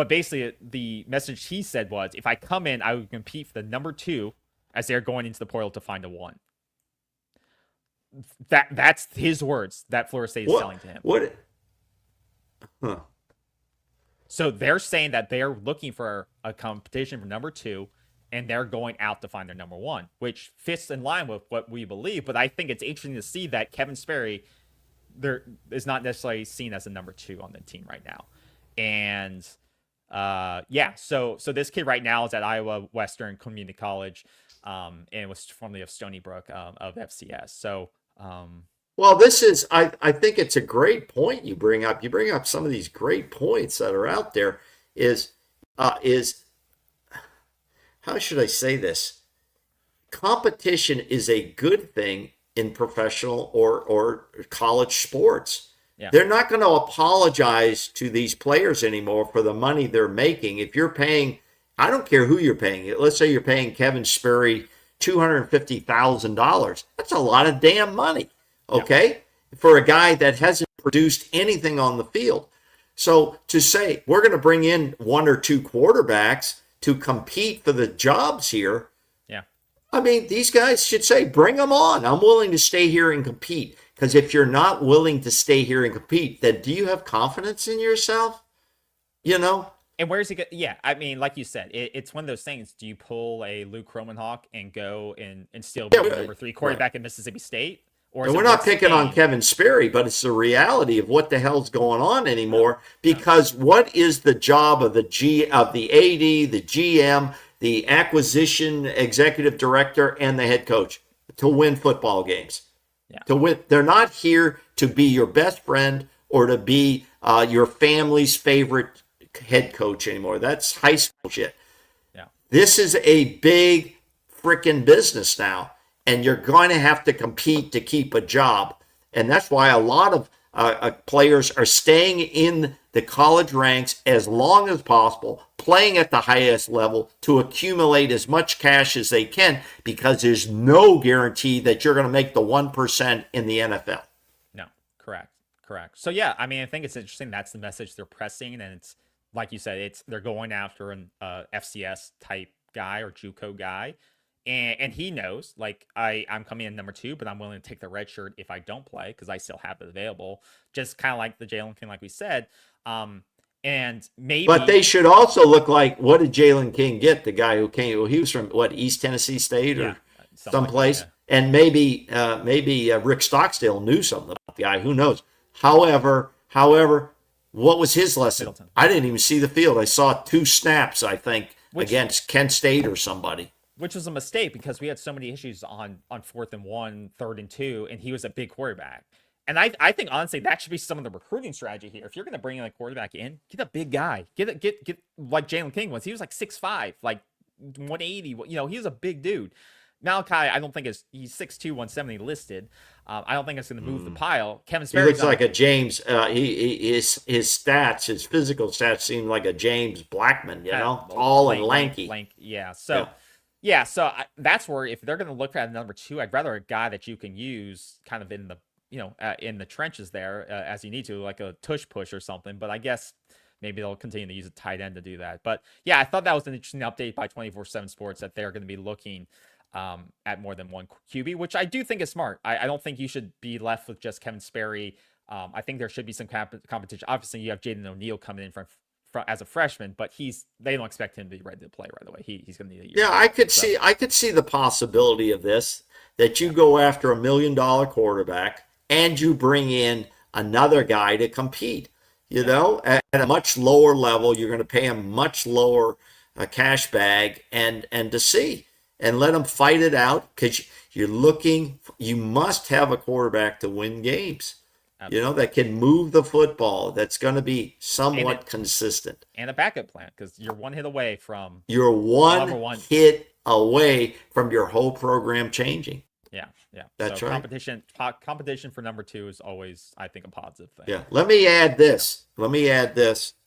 basically the message he said was, if I come in, I would compete for the number 2 as they're going into the portal to find a 1. That's his words that Florida State is selling to him. What? Huh. So they're saying that they're looking for a competition for number 2, and they're going out to find their number 1, which fits in line with what we believe. But I think it's interesting to see that Kevin Sperry there is not necessarily seen as a number 2 on the team right now. And so this kid right now is at Iowa Western Community College, and was formerly of Stony Brook of FCS. So well, this is I think it's a great point you bring up. You bring up some of these great points that are out there. Is how should I say this? Competition is a good thing in professional or college sports. Yeah. They're not going to apologize to these players anymore for the money they're making. If you're paying, I don't care who you're paying. Let's say you're paying Kevin Sperry $250,000. That's a lot of damn money, okay, for a guy that hasn't produced anything on the field. So to say we're going to bring in one or two quarterbacks to compete for the jobs here, I mean, these guys should say, bring them on. I'm willing to stay here and compete. Because if you're not willing to stay here and compete, then do you have confidence in yourself? You know? And where's he? Yeah, I mean, like you said, it's one of those things. Do you pull a Luke Kromenhoek and go and still be the number 3 quarterback at Mississippi State? Or and we're not picking on Kevin Sperry, but it's the reality of what the hell's going on anymore. Because what is the job of the AD, the GM, the acquisition executive director, and the head coach? To win football games. To win. They're not here to be your best friend or to be your family's favorite head coach anymore. That's high school shit. This is a big freaking business now, and you're going to have to compete to keep a job. And that's why a lot of players are staying in the college ranks as long as possible, playing at the highest level to accumulate as much cash as they can, because there's no guarantee that you're going to make the 1% in the NFL. No, correct. So yeah, I mean, I think it's interesting. That's the message they're pressing, and it's like you said, they're going after an FCS type guy or JUCO guy. And he knows, like, I'm coming in number 2, but I'm willing to take the red shirt if I don't play because I still have it available. Just kind of like the Jalen King, like we said. And maybe. But they should also look like, what did Jalen King get? The guy who came, well, he was from East Tennessee State or someplace. Like and maybe Rick Stockstill knew something about the guy. Who knows? However, what was his lesson? Middleton. I didn't even see the field. I saw 2 snaps, I think, against Kent State or somebody. Which was a mistake because we had so many issues on 4th and 1, 3rd and 2, and he was a big quarterback. And I think, honestly, that should be some of the recruiting strategy here. If you're going to bring a quarterback in, get a big guy. Get like Jalen King was. He was like 6'5", like 180. You know, he was a big dude. Malachi, I don't think he's 6'2", 170 listed. I don't think it's going to move the pile. Kevin Sperry looks like a James. His stats, his physical stats, seem like a James Blackman. You know, tall and lanky. Yeah. So. Yeah, so that's where if they're going to look at number 2, I'd rather a guy that you can use kind of in the in the trenches there as you need to, like a tush push or something. But I guess maybe they'll continue to use a tight end to do that. But yeah, I thought that was an interesting update by 24/7 Sports that they're going to be looking at more than one QB, which I do think is smart. I don't think you should be left with just Kevin Sperry. I think there should be some competition. Obviously, you have Jaden O'Neal coming in from as a freshman, but they don't expect him to be ready to play right away. He's going to need a year. Yeah, I could see the possibility of this, that you go after $1 million quarterback and you bring in another guy to compete. You know, at a much lower level, you're going to pay him much lower cash bag and to see and let them fight it out, because you must have a quarterback to win games. Absolutely. You know, that can move the football, that's going to be somewhat consistent. And a backup plan, because you're one hit away from... You're one hit away from your whole program changing. Yeah. That's so right. Competition for number 2 is always, I think, a positive thing. Yeah. Let me add this.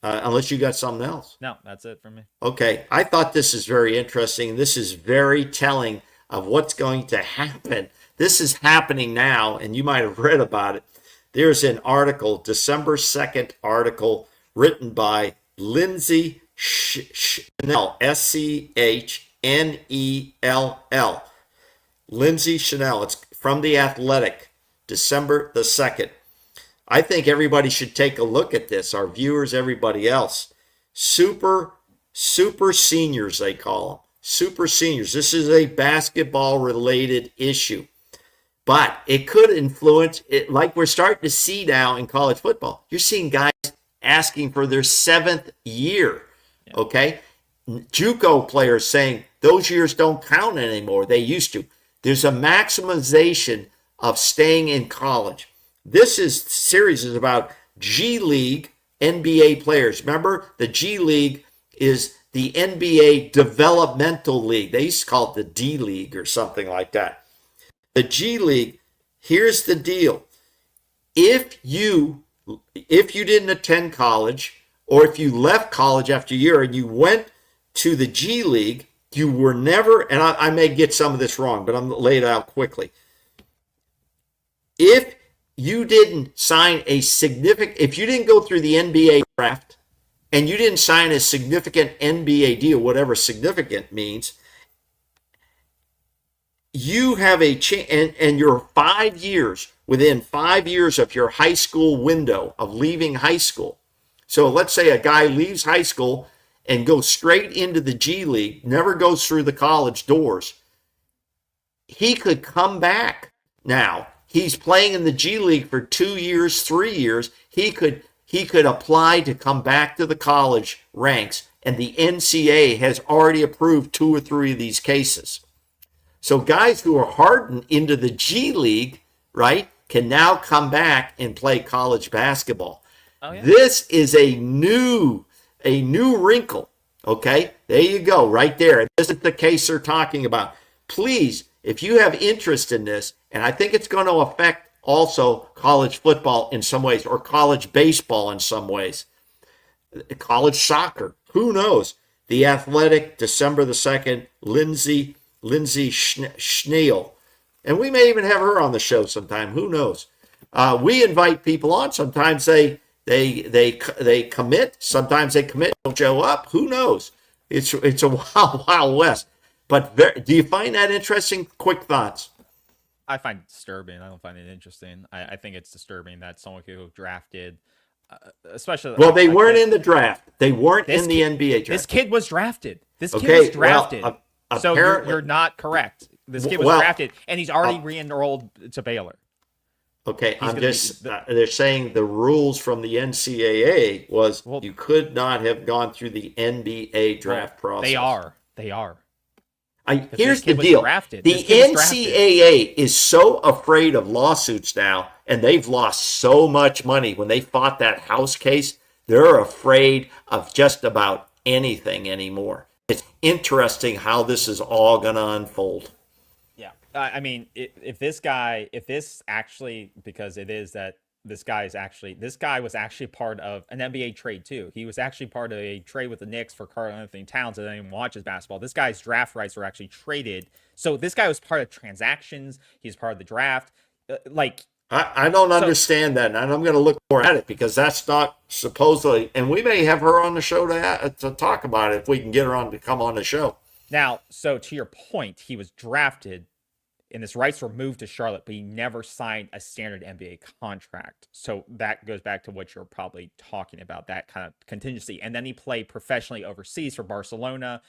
Unless you got something else. No, that's it for me. Okay. I thought this is very interesting. This is very telling of what's going to happen. This is happening now, and you might have read about it. There's an article, December 2nd article, written by Lindsay Schnell, Schnell. Lindsay Schnell. It's from The Athletic, December the 2nd. I think everybody should take a look at this, our viewers, everybody else. Super seniors, they call them. Super seniors. This is a basketball-related issue. But it could influence it, like we're starting to see now in college football. You're seeing guys asking for their 7th year, okay? JUCO players saying those years don't count anymore. They used to. There's a maximization of staying in college. This series is about G League NBA players. Remember, the G League is the NBA Developmental League. They used to call it the D League or something like that. The G League, here's the deal. If you didn't attend college, or if you left college after a year and you went to the G League, you were never, and I may get some of this wrong, but I'm going to lay it out quickly. If you didn't sign if you didn't go through the NBA draft and you didn't sign a significant NBA deal, whatever significant means, you have a chance, and you're 5 years, within 5 years of your high school window of leaving high school. So let's say a guy leaves high school and goes straight into the G League, never goes through the college doors. He could come back now. He's playing in the G League for 2 years, 3 years. He could apply to come back to the college ranks, and the NCAA has already approved 2 or 3 of these cases. So guys who are hardened into the G League, right, can now come back and play college basketball. Oh, yeah. This is a new wrinkle. Okay, there you go, right there. This is the case they're talking about. Please, if you have interest in this, and I think it's going to affect also college football in some ways, or college baseball in some ways, college soccer, who knows? The Athletic, December the 2nd, Lindsay Schneel. And we may even have her on the show sometime. Who knows? We invite people on. Sometimes they commit. Sometimes they commit, don't show up. Who knows? It's a wild west. But do you find that interesting? Quick thoughts. I find it disturbing. I don't find it interesting. I think it's disturbing that someone who drafted, especially. Well, they weren't in the draft. They weren't in the NBA draft. This kid was drafted. This kid was drafted. Well, so you're not correct. This kid was drafted, and he's already re-enrolled to Baylor. Okay, they're saying the rules from the NCAA was you could not have gone through the NBA draft process. They are. Here's the deal. The NCAA is so afraid of lawsuits now, and they've lost so much money. When they fought that House case, they're afraid of just about anything anymore. It's interesting how this is all going to unfold. Yeah. I mean, if this guy was actually part of an NBA trade too. He was actually part of a trade with the Knicks for Karl-Anthony Towns, and I didn't even watch his basketball. This guy's draft rights were actually traded. So this guy was part of transactions. He's part of the draft. I don't understand that, and I'm going to look more at it because that's not supposedly. And we may have her on the show to talk about it if we can get her on to come on the show. Now, so to your point, he was drafted, and his rights were moved to Charlotte, but he never signed a standard NBA contract. So that goes back to what you're probably talking about, that kind of contingency. And then he played professionally overseas for Barcelona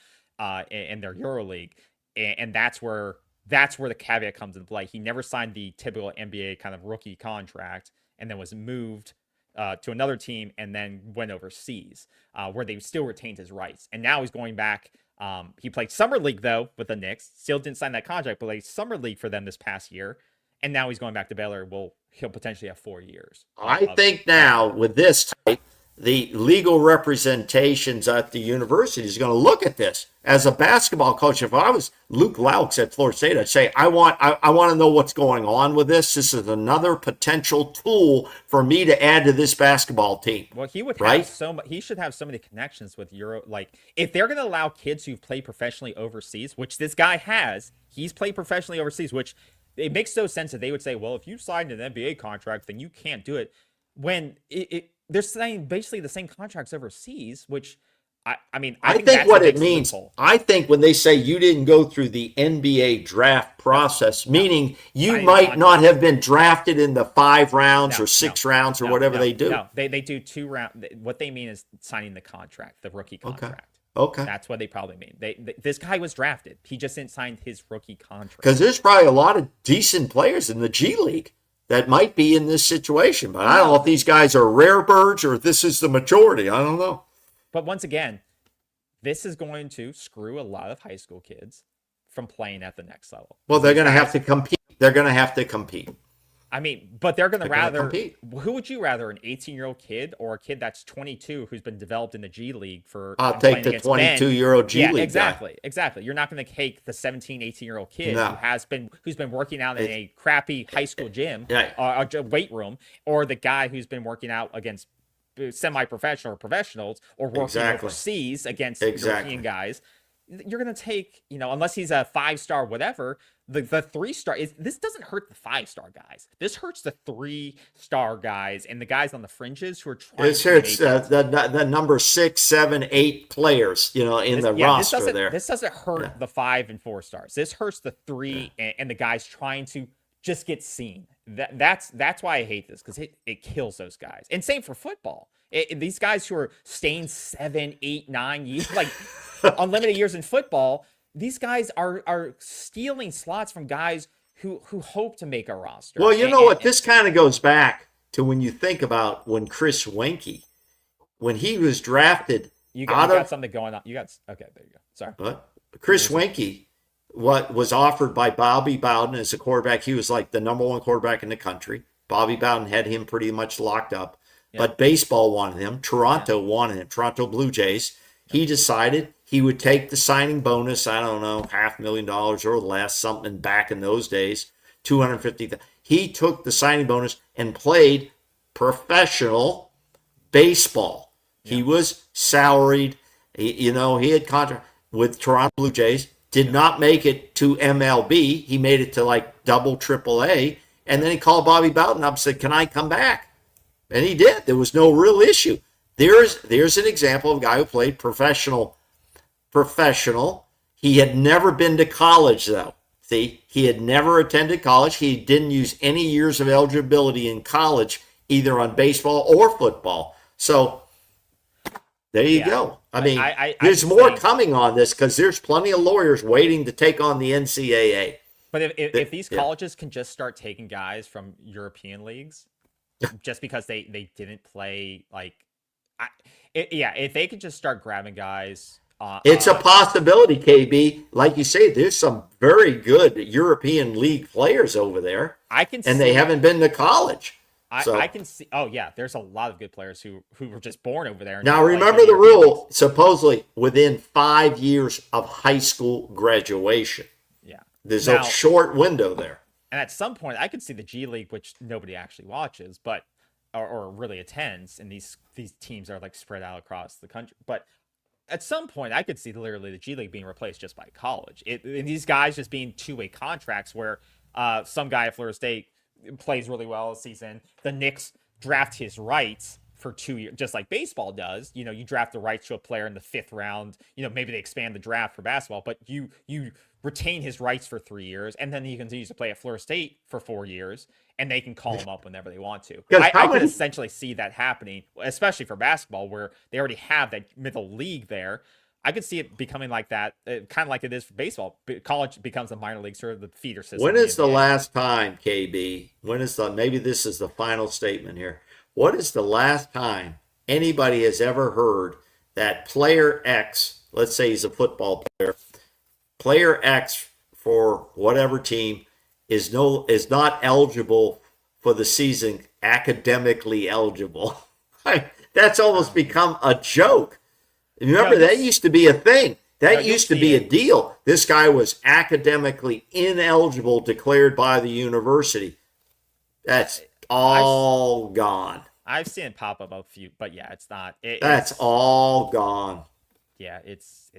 in their EuroLeague, and that's where the caveat comes into play. He never signed the typical NBA kind of rookie contract, and then was moved to another team, and then went overseas, where they still retained his rights. And now he's going back. He played Summer League, though, with the Knicks. Still didn't sign that contract, but played Summer League for them this past year. And now he's going back to Baylor. He'll potentially have 4 years. I think now, with this type, the legal representations at the university is going to look at this. As a basketball coach, if I was Luke Laux at Florida State, I'd say, I want to know what's going on with this. This is another potential tool for me to add to this basketball team. Well, he would have he should have so many connections with if they're going to allow kids who've played professionally overseas, which this guy has, he's played professionally overseas, which it makes no sense that they would say, well, if you signed an NBA contract, then you can't do it. When they're saying basically the same contracts overseas, which I think what it means. I think when they say you didn't go through the NBA draft process, meaning you might not have been drafted in the 5 rounds or 6 rounds or whatever they do. No, they do 2 rounds. What they mean is signing the contract, the rookie contract. Okay. That's what they probably mean. This guy was drafted. He just didn't sign his rookie contract. Because there's probably a lot of decent players in the G League that might be in this situation. But I don't know if these guys are rare birds or if this is the majority. I don't know. But once again, this is going to screw a lot of high school kids from playing at the next level. Well, they're going to have to compete. I mean, but they're going to They're gonna rather. compete. Who would you rather, an 18-year-old kid or a kid that's 22 who's been developed in the G League for I'll and take playing the against men? 22-year-old G Yeah, League exactly, exactly. You're not going to take the 17, 18-year-old kid No. who's been working out in a crappy high school gym, Right. a weight room, or the guy who's been working out against semi-professional or professionals, or working Exactly. overseas against Exactly. European guys. You're going to take, unless he's a 5-star, whatever, the 3-star is, this doesn't hurt the 5-star guys. This hurts the 3-star guys and the guys on the fringes who are trying This to hurts make it. the number 6, 7, 8 players, in the roster there. This doesn't hurt the 5 and 4 stars. This hurts the 3 and the guys trying to just get seen. That's why I hate this, because it kills those guys. And same for football. These guys who are staying 7, 8, 9 years, like unlimited years in football, these guys are stealing slots from guys who hope to make a roster. Well, you know what? This kind of goes back to when you think about when Chris Wenke, when he was drafted you got something going on. Okay, there you go. Sorry. What? Chris Wenke, what was offered by Bobby Bowden as a quarterback. He was like the number 1 quarterback in the country. Bobby Bowden had him pretty much locked up. Yeah. But baseball wanted him. Toronto wanted him. Toronto Blue Jays. He decided he would take the signing bonus, I don't know, $500,000 or less, something back in those days, $250,000. He took the signing bonus and played professional baseball. Yeah. He was salaried. He had contract with Toronto Blue Jays. Did not make it to MLB. He made it to like double AAA. And then he called Bobby Bowden up and said, "Can I come back?" And he did. There was no real issue. There's an example of a guy who played professional. He had never been to college, though. See, he had never attended college. He didn't use any years of eligibility in college, either on baseball or football. So there you go. I mean, there's more coming on this because there's plenty of lawyers waiting to take on the NCAA. If if these colleges can just start taking guys from European leagues, just because they didn't play, like, if they could just start grabbing guys. It's a possibility, KB. Like you say, there's some very good European League players over there. They haven't been to college. I can see. Oh yeah, there's a lot of good players who were just born over there. Now remember the rule: supposedly within 5 years of high school graduation. Yeah, there's a short window there. And at some point, I could see the G League, which nobody actually watches, but or really attends, and these teams are like spread out across the country. But at some point, I could see literally the G League being replaced just by college. And these guys just being 2-way contracts where some guy at Florida State plays really well this season. The Knicks draft his rights for 2 years, just like baseball does. You draft the rights to a player in the 5th round. Maybe they expand the draft for basketball, but you retain his rights for 3 years, and then he continues to play at Florida State for 4 years, and they can call him up whenever they want to. I could essentially see that happening, especially for basketball, where they already have that middle league there. I could see it becoming like that, kind of like it is for baseball. College becomes a minor league, sort of the feeder system. When is the last time, KB? Maybe this is the final statement here. What is the last time anybody has ever heard that player X, let's say he's a football player, player X for whatever team is not eligible for the season, academically eligible? That's almost become a joke. Remember, that used to be a thing. That used to be a deal. This guy was academically ineligible, declared by the university. That's all gone. I've seen it pop up a few, but yeah, it's not. That's all gone. Yeah, it's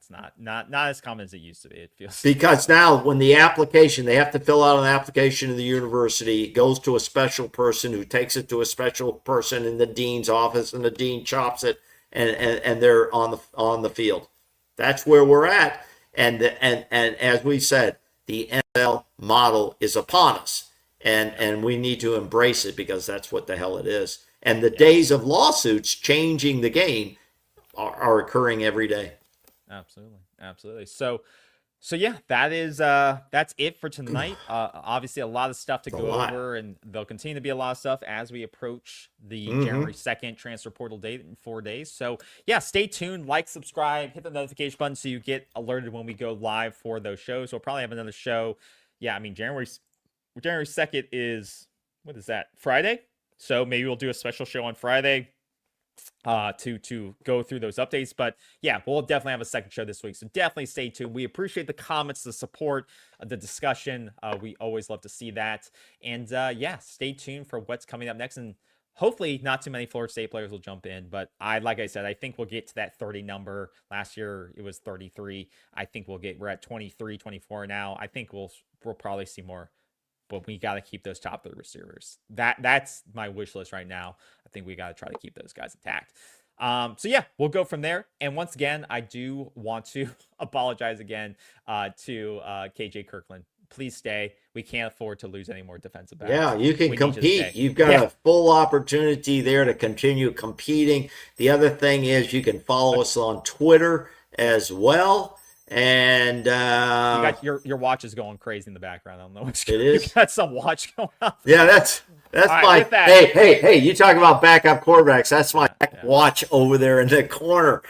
not as common as it used to be. It feels, because now when the application, they have to fill out an application to the university. It goes to a special person who takes it to a special person in the dean's office, and the dean chops it, and they're on the field. That's where we're at. And as we said, the NFL model is upon us, and we need to embrace it, because that's what the hell it is. And the days of lawsuits changing the game are occurring every day. Absolutely. So yeah, that's it for tonight. Obviously a lot of stuff to go over, and there'll continue to be a lot of stuff as we approach the January 2nd transfer portal date in 4 days. So yeah, stay tuned, like, subscribe, hit the notification button so you get alerted when we go live for those shows. We'll probably have another show. Yeah, I mean, January's January 2nd is, what is that, Friday? So maybe we'll do a special show on Friday to go through those updates. But yeah, we'll definitely have a second show this week. So definitely stay tuned. We appreciate the comments, the support, the discussion. We always love to see that. And yeah, stay tuned for what's coming up next. And hopefully not too many Florida State players will jump in. But like I said, I think we'll get to that 30 number. Last year it was 33. I think we're at 23, 24 now. I think we'll probably see more. But we got to keep those top 3 receivers. That's my wish list right now. I think we got to try to keep those guys intact. So yeah, we'll go from there. And once again, I do want to apologize again to KJ Kirkland. Please stay. We can't afford to lose any more defensive backs. Yeah, you can compete. You've got a full opportunity there to continue competing. The other thing is you can follow us on Twitter as well. And you got your watch is going crazy in the background. I don't know what's it is. You got some watch going on. Yeah, that's my hey, you talk about backup quarterbacks. That's my watch over there in the corner.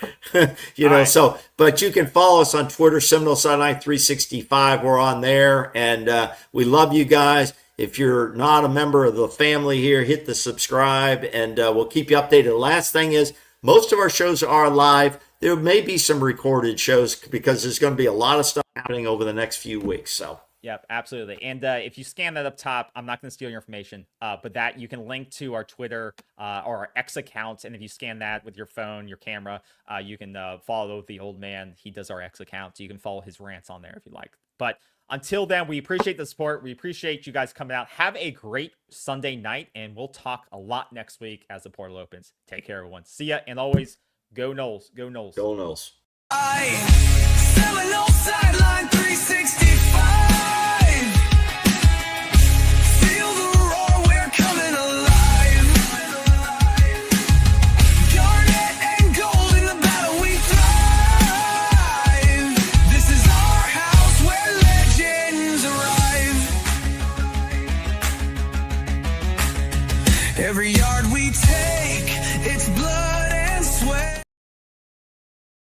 you know, so but you can follow us on Twitter, Seminoles Sideline 365. We're on there, and we love you guys. If you're not a member of the family here, hit the subscribe, and we'll keep you updated. The last thing is, most of our shows are live. There may be some recorded shows because there's going to be a lot of stuff happening over the next few weeks. So, yep, absolutely. And if you scan that up top, I'm not going to steal your information, but that you can link to our Twitter or our X account. And if you scan that with your phone, your camera, you can follow the old man. He does our X account. So you can follow his rants on there if you like. But until then, we appreciate the support. We appreciate you guys coming out. Have a great Sunday night, and we'll talk a lot next week as the portal opens. Take care, everyone. See ya. And always, go Noles. Go Noles. Go Noles. Seminoles Sideline 365. Feel the roar, we're coming alive. Garnet and gold in the battle we thrive. This is our house where legends arrive. Every yard we take.